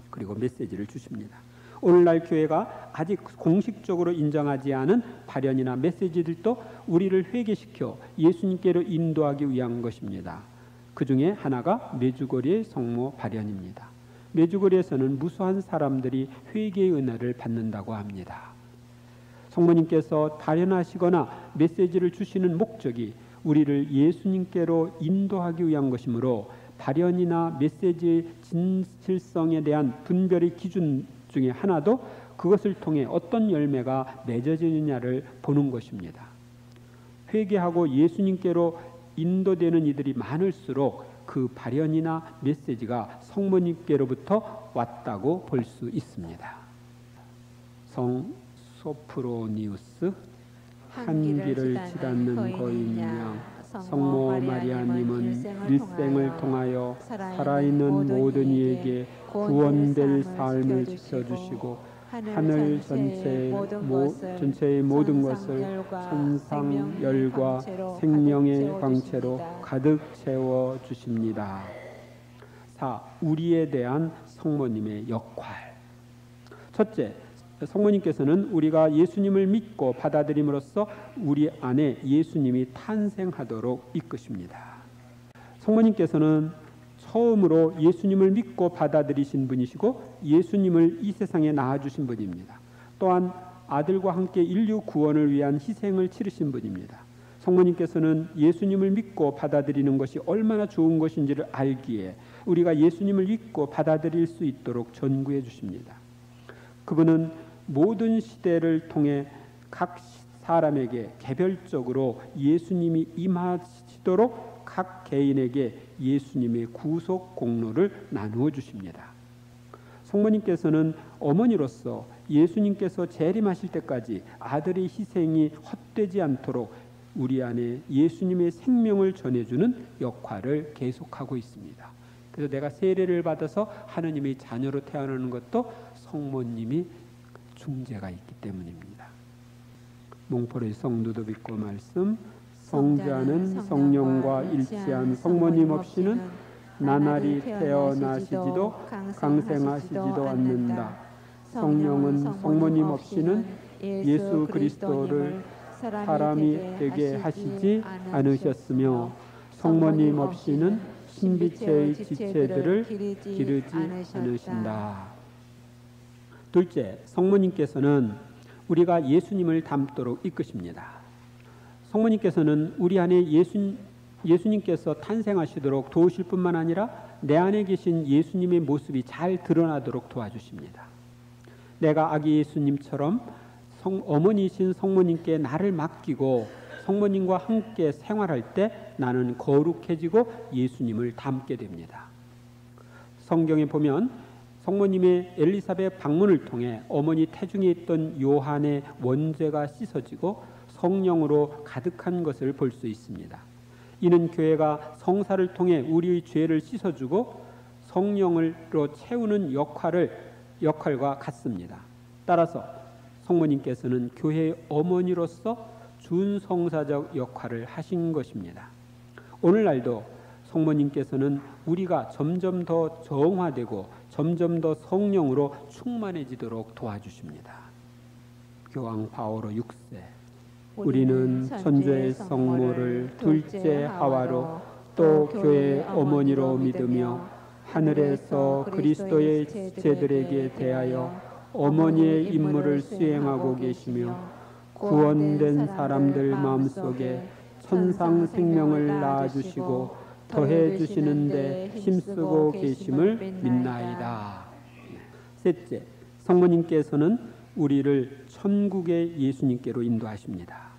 그리고 메시지를 주십니다. 오늘날 교회가 아직 공식적으로 인정하지 않은 발현이나 메시지들도 우리를 회개시켜 예수님께로 인도하기 위한 것입니다. 그 중에 하나가 메주거리의 성모 발현입니다. 메주거리에서는 무수한 사람들이 회개의 은혜를 받는다고 합니다. 성모님께서 발현하시거나 메시지를 주시는 목적이 우리를 예수님께로 인도하기 위한 것이므로 발현이나 메시지의 진실성에 대한 분별의 기준 중에 하나도 그것을 통해 어떤 열매가 맺어지느냐를 보는 것입니다. 회개하고 예수님께로 인도되는 이들이 많을수록 그 발현이나 메시지가 성모님께로부터 왔다고 볼 수 있습니다. 성 소프로니우스, 한 길을 지닫는 거인이며 성모 마리아님은 일생을 통하여 살아있는 모든 이에게 구원될 삶을 지켜주시고 하늘 전체의 모든 것을 천상 열과 생명의 광채로 가득 채워주십니다. 4. 우리에 대한 성모님의 역할. 첫째, 성모님께서는 우리가 예수님을 믿고 받아들임으로써 우리 안에 예수님이 탄생하도록 이끄십니다. 성모님께서는 처음으로 예수님을 믿고 받아들이신 분이시고 예수님을 이 세상에 낳아주신 분입니다. 또한 아들과 함께 인류 구원을 위한 희생을 치르신 분입니다. 성모님께서는 예수님을 믿고 받아들이는 것이 얼마나 좋은 것인지를 알기에 우리가 예수님을 믿고 받아들일 수 있도록 전구해 주십니다. 그분은 모든 시대를 통해 각 사람에게 개별적으로 예수님이 임하시도록 각 개인에게 예수님의 구속 공로를 나누어 주십니다. 성모님께서는 어머니로서 예수님께서 재림하실 때까지 아들의 희생이 헛되지 않도록 우리 안에 예수님의 생명을 전해주는 역할을 계속하고 있습니다. 그래서 내가 세례를 받아서 하느님의 자녀로 태어나는 것도 성모님이 중재가 있기 때문입니다. 몽포르의 성루도빅고 말씀, 성자는 성령과 일치한 성모님 없이는 나날이 태어나시지도 강생하시지도 않는다. 성령은 성모님 없이는 예수 그리스도를 사람이 되게 하시지 않으셨으며 성모님 없이는 신비체의 지체들을 기르지 않으신다. 둘째, 성모님께서는 우리가 예수님을 닮도록 이끄십니다. 성모님께서는 우리 안에 예수님께서 탄생하시도록 도우실 뿐만 아니라 내 안에 계신 예수님의 모습이 잘 드러나도록 도와주십니다. 내가 아기 예수님처럼 어머니이신 성모님께 나를 맡기고 성모님과 함께 생활할 때 나는 거룩해지고 예수님을 닮게 됩니다. 성경에 보면 성모님의 엘리사벳 방문을 통해 어머니 태중에 있던 요한의 원죄가 씻어지고 성령으로 가득한 것을 볼 수 있습니다. 이는 교회가 성사를 통해 우리의 죄를 씻어주고 성령으로 채우는 역할과 같습니다. 따라서 성모님께서는 교회의 어머니로서 준성사적 역할을 하신 것입니다. 오늘날도 성모님께서는 우리가 점점 더 정화되고 점점 더 성령으로 충만해지도록 도와주십니다. 교황 바오로 6세 우리는 천주의 성모를 둘째 하와로 또 교회의 어머니로 믿으며 하늘에서 그리스도의 지체들에게 대하여 어머니의 임무를 수행하고 계시며 구원된 사람들 마음속에 천상 생명을 낳아주시고 더해 주시는데 힘쓰고 계심을 믿나이다. 셋째, 성모님께서는 우리를 천국의 예수님께로 인도하십니다.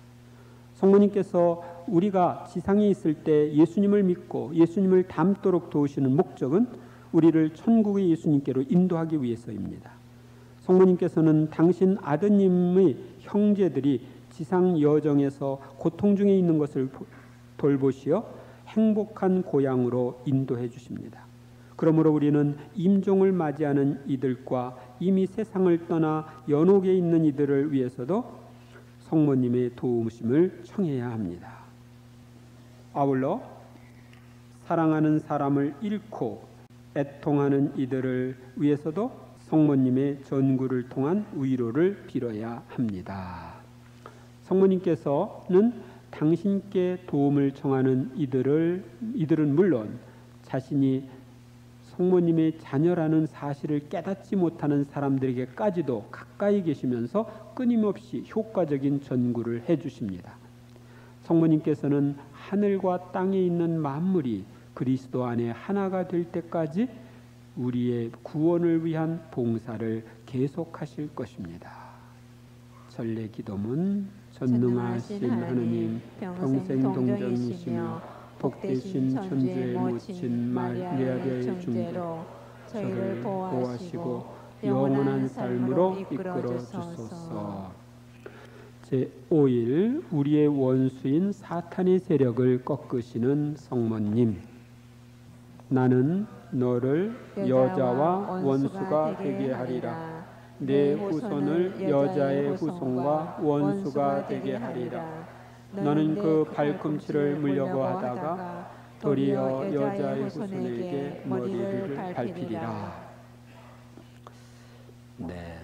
성모님께서 우리가 지상에 있을 때 예수님을 믿고 예수님을 닮도록 도우시는 목적은 우리를 천국의 예수님께로 인도하기 위해서입니다. 성모님께서는 당신 아드님의 형제들이 지상 여정에서 고통 중에 있는 것을 돌보시어 행복한 고향으로 인도해 주십니다. 그러므로 우리는 임종을 맞이하는 이들과 이미 세상을 떠나 연옥에 있는 이들을 위해서도 성모님의 도우심을 청해야 합니다. 아울러 사랑하는 사람을 잃고 애통하는 이들을 위해서도 성모님의 전구를 통한 위로를 빌어야 합니다. 성모님께서는 당신께 도움을 청하는 이들은 물론 자신이 성모님의 자녀라는 사실을 깨닫지 못하는 사람들에게까지도 가까이 계시면서 끊임없이 효과적인 전구를 해주십니다. 성모님께서는 하늘과 땅에 있는 만물이 그리스도 안에 하나가 될 때까지 우리의 구원을 위한 봉사를 계속하실 것입니다. 전례 기도문 전능하신 하느님 평생 동정이시며 복되신 천주의 모친 마리아의 중재로 저희를 보호하시고 영원한 삶으로 이끌어 주소서. 제5일 우리의 원수인 사탄의 세력을 꺾으시는 성모님, 나는 너를 여자와 원수가 되게 하리라. 내 후손을 여자의 후손과 원수가 되게 하리라. 너는 그 발꿈치를 물려고 하다가 도리어 여자의 후손에게 머리를 밟히리라. 네,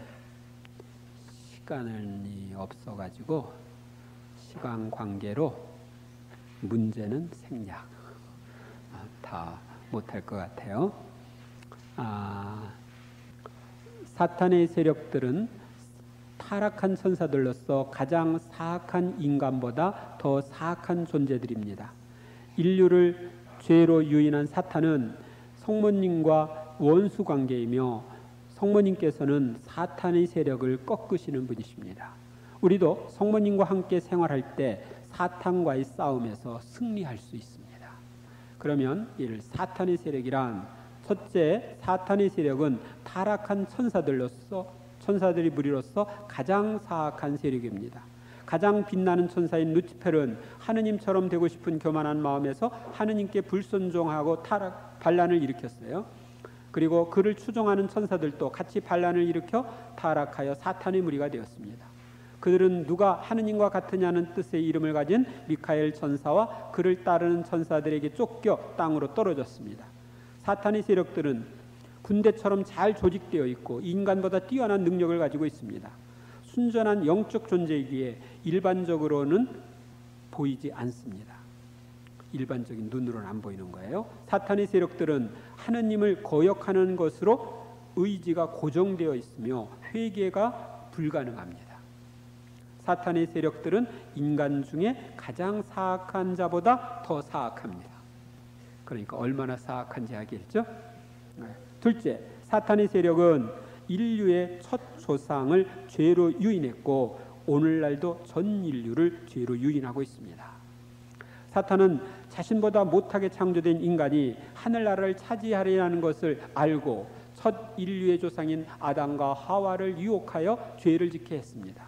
시간이 없어가지고 시간 관계로 문제는 생략 다 못할 것 같아요. 사탄의 세력들은 타락한 천사들로서 가장 사악한 인간보다 더 사악한 존재들입니다. 인류를 죄로 유인한 사탄은 성모님과 원수 관계이며 성모님께서는 사탄의 세력을 꺾으시는 분이십니다. 우리도 성모님과 함께 생활할 때 사탄과의 싸움에서 승리할 수 있습니다. 그러면 이를 사탄의 세력이란, 첫째, 사탄의 세력은 타락한 천사들이 무리로서 가장 사악한 세력입니다. 가장 빛나는 천사인 루치펠은 하느님처럼 되고 싶은 교만한 마음에서 하느님께 불순종하고 반란을 일으켰어요. 그리고 그를 추종하는 천사들도 같이 반란을 일으켜 타락하여 사탄의 무리가 되었습니다. 그들은 누가 하느님과 같으냐는 뜻의 이름을 가진 미카엘 천사와 그를 따르는 천사들에게 쫓겨 땅으로 떨어졌습니다. 사탄의 세력들은 군대처럼 잘 조직되어 있고 인간보다 뛰어난 능력을 가지고 있습니다. 순전한 영적 존재이기에 일반적으로는 보이지 않습니다. 일반적인 눈으로는 안 보이는 거예요. 사탄의 세력들은 하느님을 거역하는 것으로 의지가 고정되어 있으며 회개가 불가능합니다. 사탄의 세력들은 인간 중에 가장 사악한 자보다 더 사악합니다. 그러니까 얼마나 사악한지 알겠죠? 둘째, 사탄의 세력은 인류의 첫 조상을 죄로 유인했고 오늘날도 전 인류를 죄로 유인하고 있습니다. 사탄은 자신보다 못하게 창조된 인간이 하늘나라를 차지하리라는 것을 알고 첫 인류의 조상인 아담과 하와를 유혹하여 죄를 짓게 했습니다.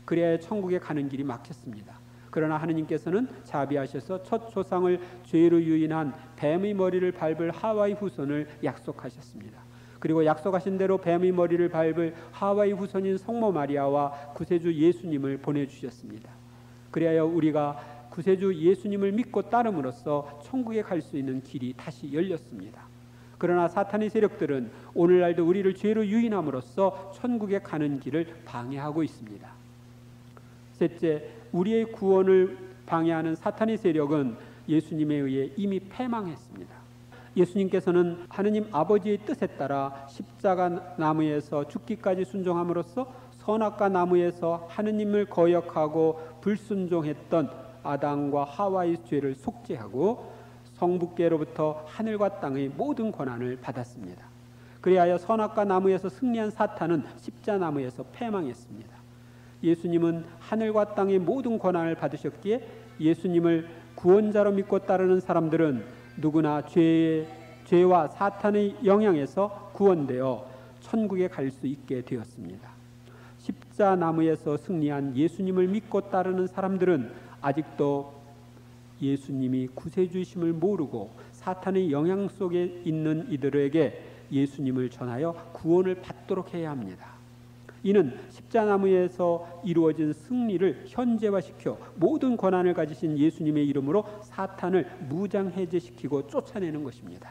그래야 천국에 가는 길이 막혔습니다. 그러나 하느님께서는 자비하셔서 첫 조상을 죄로 유인한 뱀의 머리를 밟을 하와의 후손을 약속하셨습니다. 그리고 약속하신 대로 뱀의 머리를 밟을 하와의 후손인 성모 마리아와 구세주 예수님을 보내주셨습니다. 그리하여 우리가 구세주 예수님을 믿고 따름으로써 천국에 갈 수 있는 길이 다시 열렸습니다. 그러나 사탄의 세력들은 오늘날도 우리를 죄로 유인함으로써 천국에 가는 길을 방해하고 있습니다. 셋째, 우리의 구원을 방해하는 사탄의 세력은 예수님에 의해 이미 패망했습니다. 예수님께서는 하느님 아버지의 뜻에 따라 십자가 나무에서 죽기까지 순종함으로써 선악과 나무에서 하느님을 거역하고 불순종했던 아담과 하와의 죄를 속죄하고 성부께로부터 하늘과 땅의 모든 권한을 받았습니다. 그리하여 선악과 나무에서 승리한 사탄은 십자나무에서 패망했습니다. 예수님은 하늘과 땅의 모든 권한을 받으셨기에 예수님을 구원자로 믿고 따르는 사람들은 누구나 죄와 사탄의 영향에서 구원되어 천국에 갈 수 있게 되었습니다. 십자나무에서 승리한 예수님을 믿고 따르는 사람들은 아직도 예수님이 구세주이심을 모르고 사탄의 영향 속에 있는 이들에게 예수님을 전하여 구원을 받도록 해야 합니다. 이는 십자나무에서 이루어진 승리를 현재화시켜 모든 권한을 가지신 예수님의 이름으로 사탄을 무장해제시키고 쫓아내는 것입니다.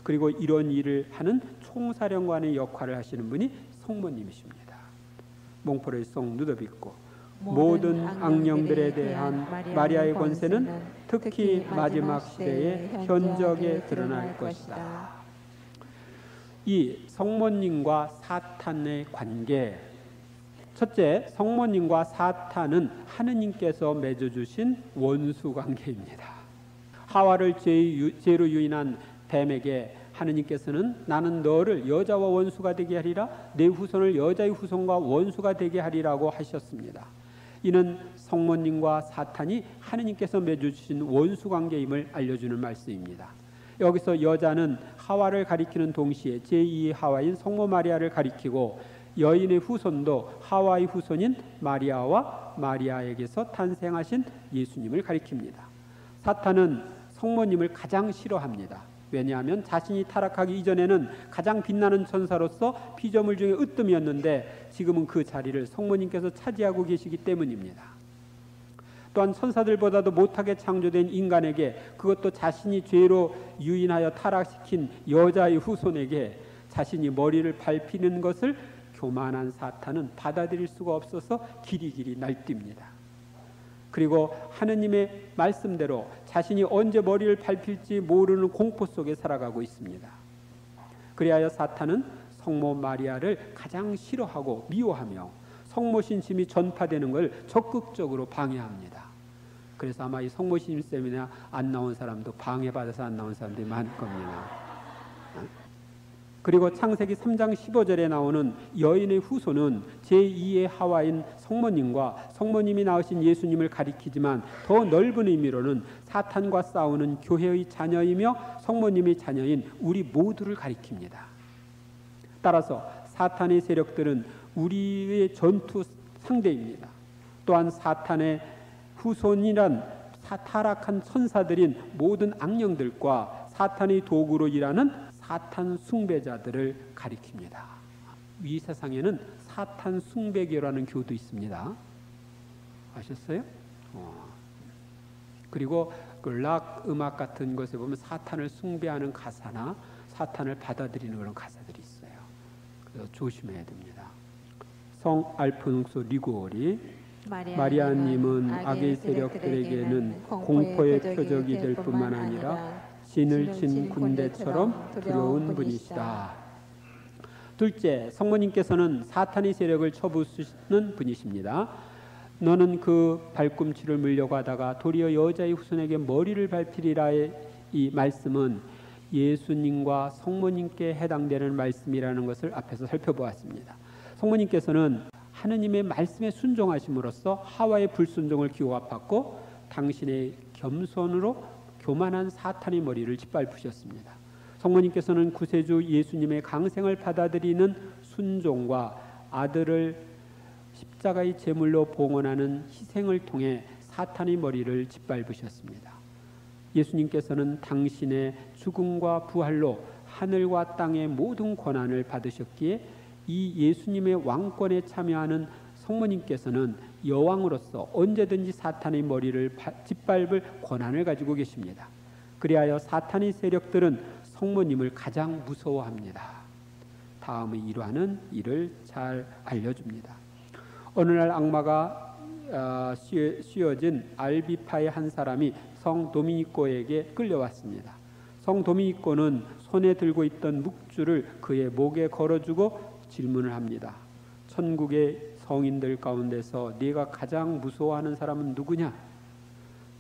그리고 이런 일을 하는 총사령관의 역할을 하시는 분이 성모님이십니다. 몽포르의 성 누더비코 모든 악령들에 대한 마리아의 권세는 특히 마지막 시대의 현적에 드러날 것이다. 이 성모님과 사탄의 관계, 첫째, 성모님과 사탄은 하느님께서 맺어주신 원수 관계입니다. 하와를 죄로 유인한 뱀에게 하느님께서는 나는 너를 여자와 원수가 되게 하리라, 내 후손을 여자의 후손과 원수가 되게 하리라고 하셨습니다. 이는 성모님과 사탄이 하느님께서 맺어주신 원수 관계임을 알려주는 말씀입니다. 여기서 여자는 하와를 가리키는 동시에 제2의 하와인 성모 마리아를 가리키고 여인의 후손도 하와의 후손인 마리아와 마리아에게서 탄생하신 예수님을 가리킵니다. 사탄은 성모님을 가장 싫어합니다. 왜냐하면 자신이 타락하기 이전에는 가장 빛나는 천사로서 피조물 중에 으뜸이었는데 지금은 그 자리를 성모님께서 차지하고 계시기 때문입니다. 또한 천사들보다도 못하게 창조된 인간에게, 그것도 자신이 죄로 유인하여 타락시킨 여자의 후손에게 자신이 머리를 밟히는 것을 교만한 사탄은 받아들일 수가 없어서 길이길이 날뜁니다. 그리고 하느님의 말씀대로 자신이 언제 머리를 밟힐지 모르는 공포 속에 살아가고 있습니다. 그리하여 사탄은 성모 마리아를 가장 싫어하고 미워하며 성모 신심이 전파되는 걸 적극적으로 방해합니다. 그래서 아마 이 성모 신심 세미나 안 나온 사람도 방해받아서 안 나온 사람들이 많을 겁니다. 그리고 창세기 3장 15절에 나오는 여인의 후손은 제2의 하와인 성모님과 성모님이 낳으신 예수님을 가리키지만 더 넓은 의미로는 사탄과 싸우는 교회의 자녀이며 성모님의 자녀인 우리 모두를 가리킵니다. 따라서 사탄의 세력들은 우리의 전투 상대입니다. 또한 사탄의 후손이란 타락한 천사들인 모든 악령들과 사탄의 도구로 일하는 사탄 숭배자들을 가리킵니다. 이 세상에는 사탄 숭배교라는 교도 있습니다. 아셨어요? 그리고 그 락 음악 같은 것에 보면 사탄을 숭배하는 가사나 사탄을 받아들이는 그런 가사들이 있어요. 그래서 조심해야 됩니다. 성 알폰소 리구오리 마리아님은 악의 세력들에게는 공포의 표적이 될 뿐만 아니라 진을 친 군대처럼 두려운 분이시다. 둘째, 성모님께서는 사탄의 세력을 쳐부수는 분이십니다. 너는 그 발꿈치를 물려가다가 도리어 여자의 후손에게 머리를 밟히리라의 이 말씀은 예수님과 성모님께 해당되는 말씀이라는 것을 앞에서 살펴보았습니다. 성모님께서는 하느님의 말씀에 순종하심으로써 하와의 불순종을 기호합받고 당신의 겸손으로 교만한 사탄의 머리를 짓밟으셨습니다. 성모님께서는 구세주 예수님의 강생을 받아들이는 순종과 아들을 십자가의 제물로 봉헌하는 희생을 통해 사탄의 머리를 짓밟으셨습니다. 예수님께서는 당신의 죽음과 부활로 하늘과 땅의 모든 권한을 받으셨기에 이 예수님의 왕권에 참여하는 성모님께서는 여왕으로서 언제든지 사탄의 머리를 짓밟을 권한을 가지고 계십니다. 그리하여 사탄의 세력들은 성모님을 가장 무서워합니다. 다음의 일화는 이를 잘 알려줍니다. 어느 날 악마가 씌워진 알비파의 한 사람이 성 도미니코에게 끌려왔습니다. 성 도미니코는 손에 들고 있던 묵주를 그의 목에 걸어주고 질문을 합니다. 천국의 성인들 가운데서 네가 가장 무서워하는 사람은 누구냐?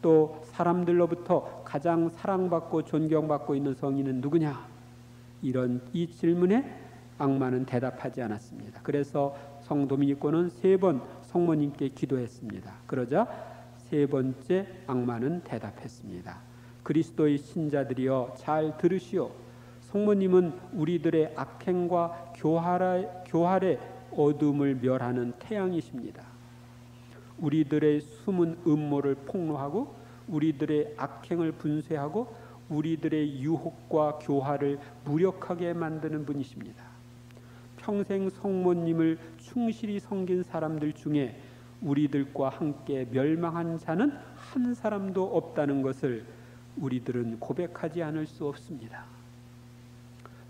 또 사람들로부터 가장 사랑받고 존경받고 있는 성인은 누구냐? 이 질문에 악마는 대답하지 않았습니다. 그래서 성 도미니코는 3번 성모님께 기도했습니다. 그러자 3번째 악마는 대답했습니다. 그리스도의 신자들이여 잘 들으시오. 성모님은 우리들의 악행과 교활의 어둠을 멸하는 태양이십니다. 우리들의 숨은 음모를 폭로하고 우리들의 악행을 분쇄하고 우리들의 유혹과 교활을 무력하게 만드는 분이십니다. 평생 성모님을 충실히 섬긴 사람들 중에 우리들과 함께 멸망한 자는 한 사람도 없다는 것을 우리들은 고백하지 않을 수 없습니다.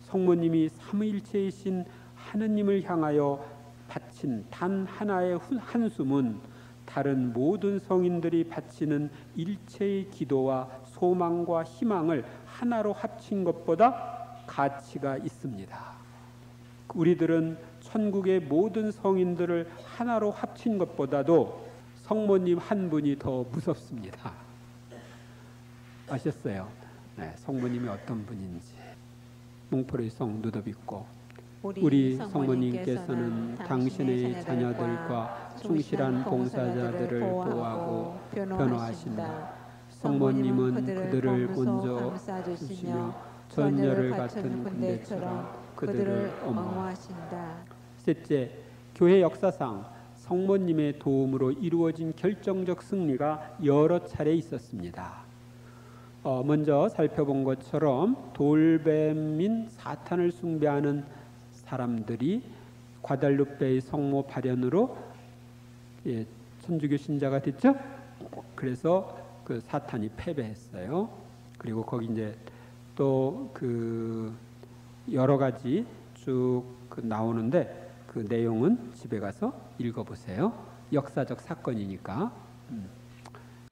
성모님이 삼위일체이신 하느님을 향하여 바친 단 하나의 한숨은 다른 모든 성인들이 바치는 일체의 기도와 소망과 희망을 하나로 합친 것보다 가치가 있습니다. 우리들은 천국의 모든 성인들을 하나로 합친 것보다도 성모님 한 분이 더 무섭습니다. 아셨어요? 네, 성모님이 어떤 분인지. 몽포르의 성 누더비코, 우리 성모님께서는 당신의 자녀들과 충실한 봉사자들을 보호하고 변호하신다. 성모님은 그들을 먼저 주시며 전열을 같은 군대처럼 그들을 엄호하신다. 셋째, 교회 역사상 성모님의 도움으로 이루어진 결정적 승리가 여러 차례 있었습니다. 먼저 살펴본 것처럼 돌뱀인 사탄을 숭배하는 사람들이 과달루페의 성모 발현으로 천주교 신자가 됐죠. 그래서 그 사탄이 패배했어요. 그리고 거기 이제 또 그 여러 가지 쭉 나오는데 그 내용은 집에 가서 읽어보세요. 역사적 사건이니까.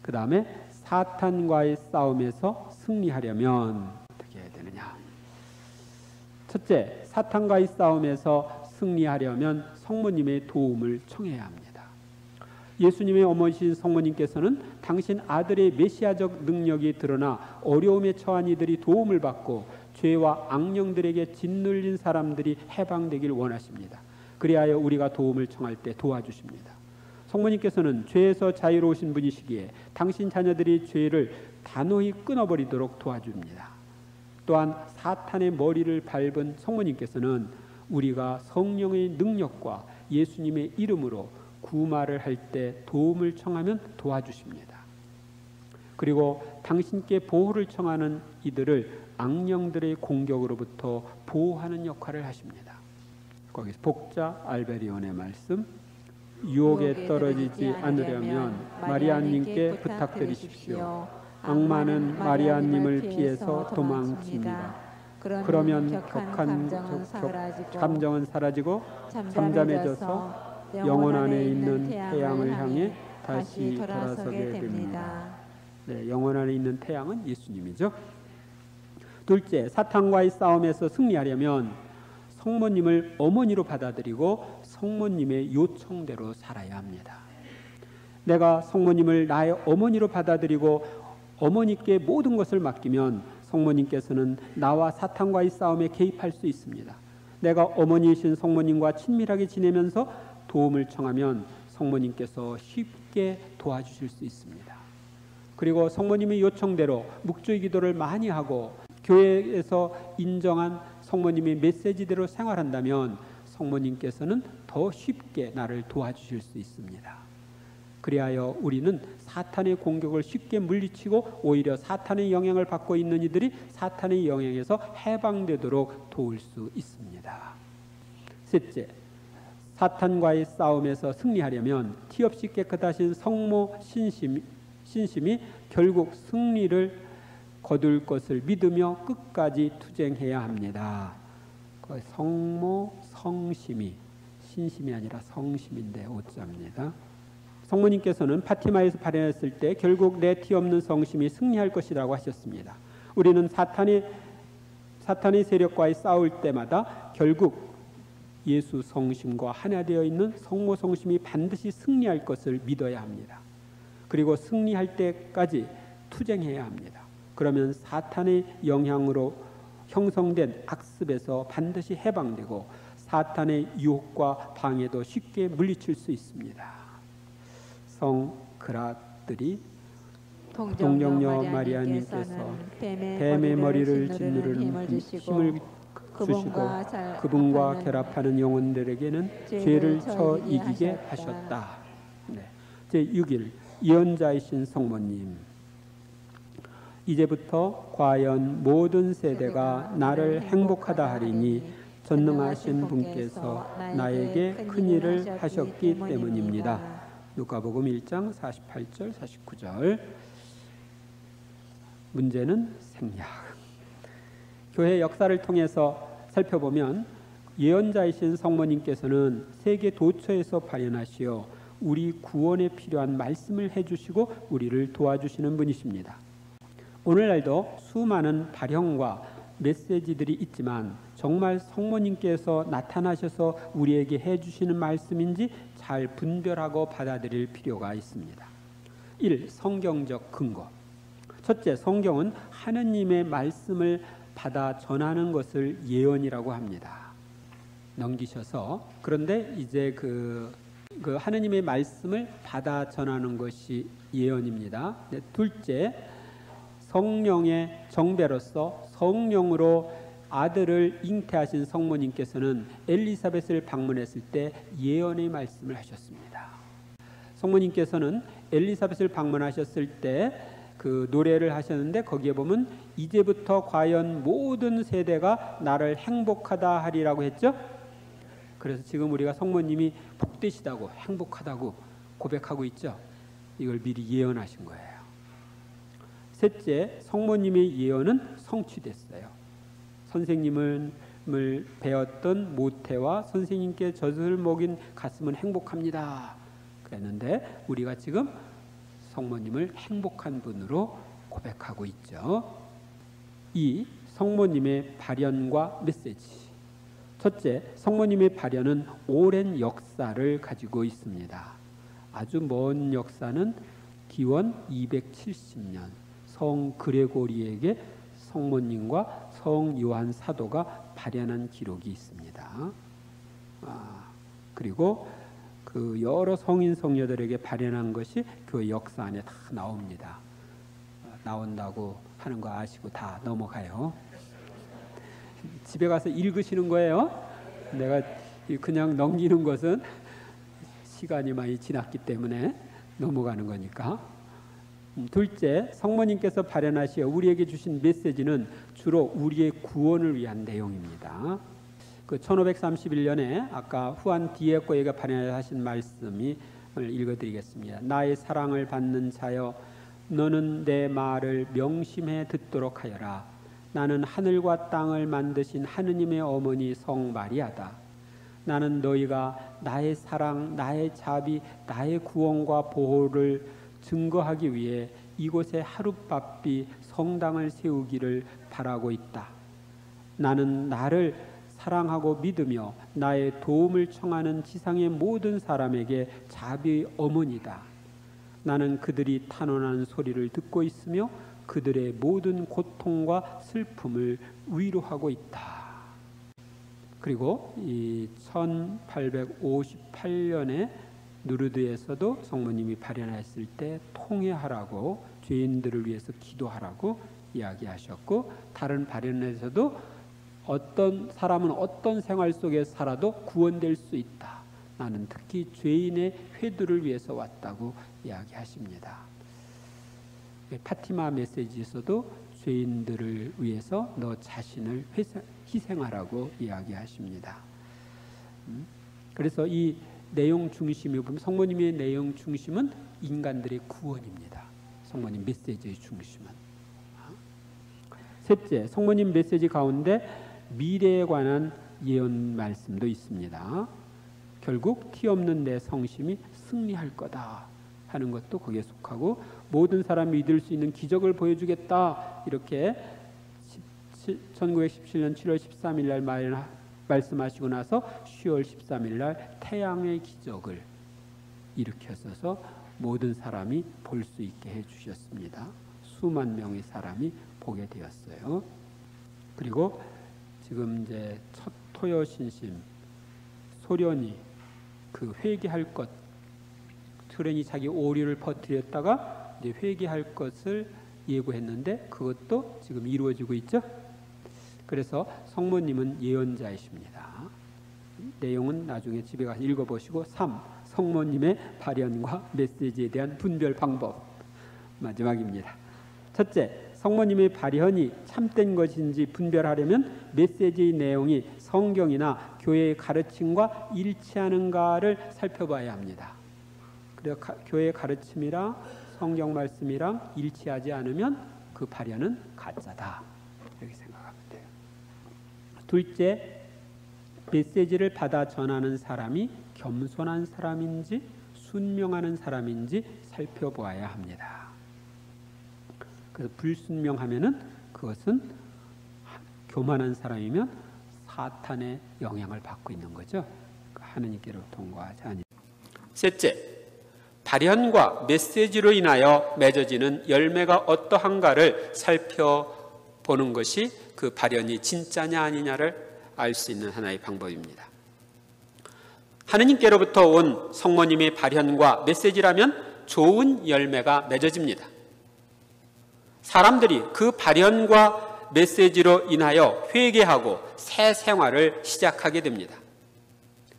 그 다음에 사탄과의 싸움에서 승리하려면 어떻게 해야 되느냐? 첫째, 사탄과의 싸움에서 승리하려면 성모님의 도움을 청해야 합니다. 예수님의 어머니신 성모님께서는 당신 아들의 메시아적 능력이 드러나 어려움에 처한 이들이 도움을 받고 죄와 악령들에게 짓눌린 사람들이 해방되길 원하십니다. 그리하여 우리가 도움을 청할 때 도와주십니다. 성모님께서는 죄에서 자유로우신 분이시기에 당신 자녀들이 죄를 단호히 끊어버리도록 도와줍니다. 또한 사탄의 머리를 밟은 성모님께서는 우리가 성령의 능력과 예수님의 이름으로 구마를 할 때 도움을 청하면 도와주십니다. 그리고 당신께 보호를 청하는 이들을 악령들의 공격으로부터 보호하는 역할을 하십니다. 거기서 복자 알베리온의 말씀, 유혹에 떨어지지 않으려면 마리아님께 부탁드리십시오. 악마는 마리아님을 피해서 도망칩니다. 그러면 격한 감정은 사라지고 잠잠해져서 영혼 안에 있는 태양을 향해 다시 돌아서게 됩니다. 네, 영혼 안에 있는 태양은 예수님이죠. 둘째, 사탄과의 싸움에서 승리하려면 성모님을 어머니로 받아들이고 성모님의 요청대로 살아야 합니다. 내가 성모님을 나의 어머니로 받아들이고 어머니께 모든 것을 맡기면 성모님께서는 나와 사탄과의 싸움에 개입할 수 있습니다. 내가 어머니이신 성모님과 친밀하게 지내면서 도움을 청하면 성모님께서 쉽게 도와주실 수 있습니다. 그리고 성모님의 요청대로 묵주의 기도를 많이 하고 교회에서 인정한 성모님의 메시지대로 생활한다면 성모님께서는 더 쉽게 나를 도와주실 수 있습니다. 그리하여 우리는 사탄의 공격을 쉽게 물리치고 오히려 사탄의 영향을 받고 있는 이들이 사탄의 영향에서 해방되도록 도울 수 있습니다. 셋째, 사탄과의 싸움에서 승리하려면 티 없이 깨끗하신 성모 신심이 결국 승리를 거둘 것을 믿으며 끝까지 투쟁해야 합니다. 성모 성심이, 신심이 아니라 성심인데 오자입니다. 성모님께서는 파티마에서 발현했을 때 결국 내 티 없는 성심이 승리할 것이라고 하셨습니다. 우리는 사탄의 세력과의 싸울 때마다 결국 예수 성심과 하나 되어 있는 성모 성심이 반드시 승리할 것을 믿어야 합니다. 그리고 승리할 때까지 투쟁해야 합니다. 그러면 사탄의 영향으로 형성된 악습에서 반드시 해방되고 사탄의 유혹과 방해도 쉽게 물리칠 수 있습니다. 성그라들이 동정녀 마리아님께서 뱀의 머리를 짓누르는 힘을 주시고 그분과 결합하는 영혼들에게는 죄를 쳐 이기게 하셨다. 네. 제6일 예언자이신 성모님, 이제부터 과연 모든 세대가 나를 행복하다 하리니 전능하신 분께서 나에게 큰 일을 하셨기 때문입니다. 누가복음 1장 48절 49절. 문제는 생략. 교회 역사를 통해서 살펴보면 예언자이신 성모님께서는 세계 도처에서 발현하시어 우리 구원에 필요한 말씀을 해주시고 우리를 도와주시는 분이십니다. 오늘날도 수많은 발현과 메시지들이 있지만 정말 성모님께서 나타나셔서 우리에게 해주시는 말씀인지 잘 분별하고 받아들일 필요가 있습니다. 1. 성경적 근거. 첫째, 성경은 하느님의 말씀을 받아 전하는 것을 예언이라고 합니다. 넘기셔서, 그런데 이제 그 하느님의 말씀을 받아 전하는 것이 예언입니다. 네, 둘째, 성령의 정배로서 성령으로 아들을 잉태하신 성모님께서는 엘리사벳을 방문했을 때 예언의 말씀을 하셨습니다. 성모님께서는 엘리사벳을 방문하셨을 때 그 노래를 하셨는데 거기에 보면 이제부터 과연 모든 세대가 나를 행복하다 하리라고 했죠. 그래서 지금 우리가 성모님이 복되시다고 행복하다고 고백하고 있죠. 이걸 미리 예언하신 거예요. 셋째, 성모님의 예언은 성취됐어요. 선생님을 배웠던 모태와 선생님께 젖을 먹인 가슴은 행복합니다. 그랬는데 우리가 지금 성모님을 행복한 분으로 고백하고 있죠. 2. 성모님의 발현과 메시지. 첫째, 성모님의 발현은 오랜 역사를 가지고 있습니다. 아주 먼 역사는 기원 270년 성 그레고리에게 성모님과 성 요한 사도가 발현한 기록이 있습니다. 그리고 그 여러 성인 성녀들에게 발현한 것이 그 역사 안에 다 나옵니다. 나온다고 하는 거 아시고 다 넘어가요. 집에 가서 읽으시는 거예요. 내가 그냥 넘기는 것은 시간이 많이 지났기 때문에 넘어가는 거니까. 둘째, 성모님께서 발현하시어 우리에게 주신 메시지는 주로 우리의 구원을 위한 내용입니다. 그 1531년에 아까 후안 디에고에게 발현하신 말씀을 읽어드리겠습니다. 나의 사랑을 받는 자여, 너는 내 말을 명심해 듣도록 하여라. 나는 하늘과 땅을 만드신 하느님의 어머니 성 마리아다. 나는 너희가 나의 사랑, 나의 자비, 나의 구원과 보호를 증거하기 위해 이곳에 하룻바삐 성당을 세우기를 바라고 있다. 나는 나를 사랑하고 믿으며 나의 도움을 청하는 지상의 모든 사람에게 자비의 어머니다. 나는 그들이 탄원하는 소리를 듣고 있으며 그들의 모든 고통과 슬픔을 위로하고 있다. 그리고 이 1858년에 누르드에서도 성모님이 발현했을 때 통회하라고, 죄인들을 위해서 기도하라고 이야기하셨고, 다른 발현에서도 어떤 사람은 어떤 생활 속에 살아도 구원될 수 있다. 나는 특히 죄인의 회개를 위해서 왔다고 이야기하십니다. 파티마 메시지에서도 죄인들을 위해서 너 자신을 희생하라고 이야기하십니다. 그래서 이 내용 중심이 보면 성모님의 내용 중심은 인간들의 구원입니다. 성모님 메시지의 중심은. 셋째, 성모님 메시지 가운데 미래에 관한 예언 말씀도 있습니다. 결국 티 없는 내 성심이 승리할 거다 하는 것도 거기에 속하고, 모든 사람이 믿을 수 있는 기적을 보여주겠다 이렇게 1917년 7월 13일 날 말씀하시고 나서 10월 13일 날 태양의 기적을 일으켜서 모든 사람이 볼 수 있게 해주셨습니다. 수만 명의 사람이 보게 되었어요. 그리고 지금 이제 첫 토요 신심 소련이 그 회개할 것, 소련이 자기 오류를 퍼뜨렸다가 이제 회개할 것을 예고했는데 그것도 지금 이루어지고 있죠. 그래서 성모님은 예언자이십니다. 내용은 나중에 집에 가서 읽어보시고. 3. 성모님의 발현과 메시지에 대한 분별 방법. 마지막입니다. 첫째, 성모님의 발현이 참된 것인지 분별하려면 메시지의 내용이 성경이나 교회의 가르침과 일치하는가를 살펴봐야 합니다. 그래서 교회의 가르침이랑 성경 말씀이랑 일치하지 않으면 그 발현은 가짜다 이렇게 생각하면 돼요. 둘째, 메시지를 받아 전하는 사람이 겸손한 사람인지 순명하는 사람인지 살펴보아야 합니다. 그래서 불순명하면은 그것은 교만한 사람이면 사탄의 영향을 받고 있는 거죠. 하느님께로 통과하지 않니. 셋째, 발현과 메시지로 인하여 맺어지는 열매가 어떠한가를 살펴보는 것이 그 발현이 진짜냐 아니냐를 알 수 있는 하나의 방법입니다. 하느님께로부터 온 성모님의 발현과 메시지라면 좋은 열매가 맺어집니다. 사람들이 그 발현과 메시지로 인하여 회개하고 새 생활을 시작하게 됩니다.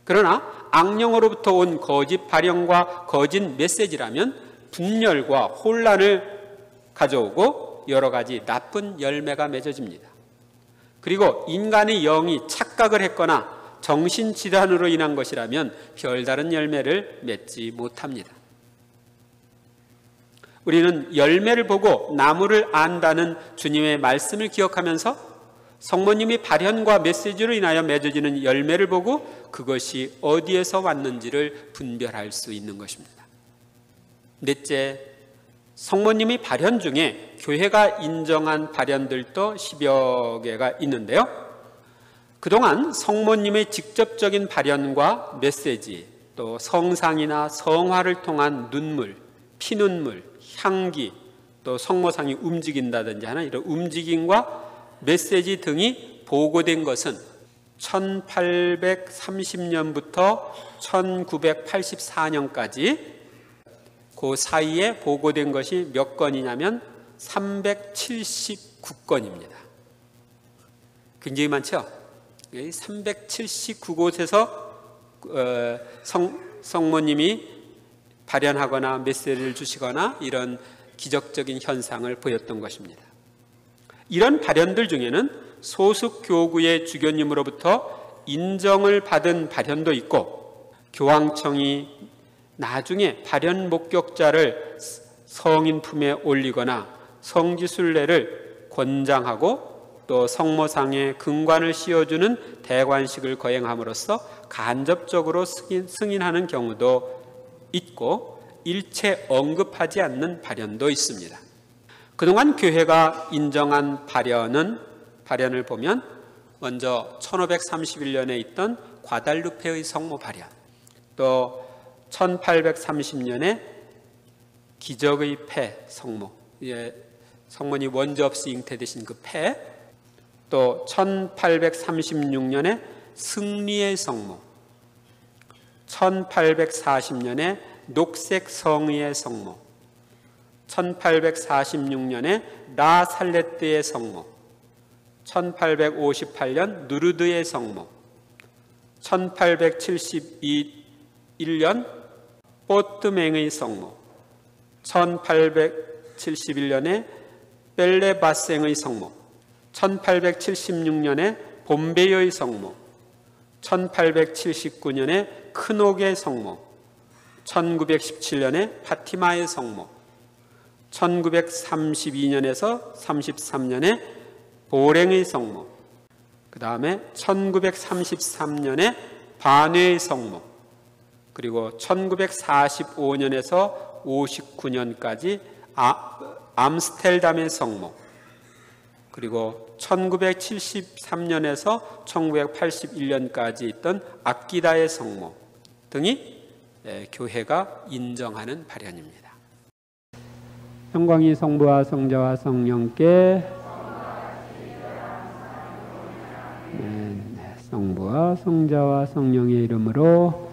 그러나 악령으로부터 온 거짓 발현과 거짓 메시지라면 분열과 혼란을 가져오고 여러 가지 나쁜 열매가 맺어집니다. 그리고 인간의 영이 착각을 했거나 정신질환으로 인한 것이라면 별다른 열매를 맺지 못합니다. 우리는 열매를 보고 나무를 안다는 주님의 말씀을 기억하면서 성모님이 발현과 메시지로 인하여 맺어지는 열매를 보고 그것이 어디에서 왔는지를 분별할 수 있는 것입니다. 넷째, 성모님의 발현 중에 교회가 인정한 발현들도 10여 개가 있는데요. 그동안 성모님의 직접적인 발현과 메시지, 또 성상이나 성화를 통한 눈물, 피눈물, 향기, 또 성모상이 움직인다든지 하는 이런 움직임과 메시지 등이 보고된 것은 1830년부터 1984년까지 그 사이에 보고된 것이 몇 건이냐면 379건입니다. 굉장히 많죠? 379곳에서 성모님이 발현하거나 메시지를 주시거나 이런 기적적인 현상을 보였던 것입니다. 이런 발현들 중에는 소수 교구의 주교님으로부터 인정을 받은 발현도 있고, 교황청이 나중에 발현 목격자를 성인 품에 올리거나 성지순례를 권장하고 또 성모상에 금관을 씌워주는 대관식을 거행함으로써 간접적으로 승인하는 경우도 있고 일체 언급하지 않는 발현도 있습니다. 그동안 교회가 인정한 발현을 보면 먼저 1531년에 있던 과달루페의 성모 발현, 또 1830년에 기적의 폐 성모, 성모니 원죄 없이 잉태되신 그 폐, 또 1836년에 승리의 성모, 1840년에 녹색 성의의 성모, 1846년에 라살레트의 성모, 1858년 누르드의 성모, 1871년 뽀뜨맹의 성모, 1871년에 벨레바생의 성모, 1876년에 봄베이의 성모, 1879년에 크녹의 성모, 1917년에 파티마의 성모, 1932년에서 33년에 보랭의 성모, 그 다음에 1933년에 바뇌의 성모, 그리고 1945년에서 59년까지 암스텔담의 성모, 그리고 1973년에서 1981년까지 있던 악기다의 성모 등이 교회가 인정하는 발현입니다. 영광이 성부와 성자와 성령께 성부와 성자와 성령의 이름으로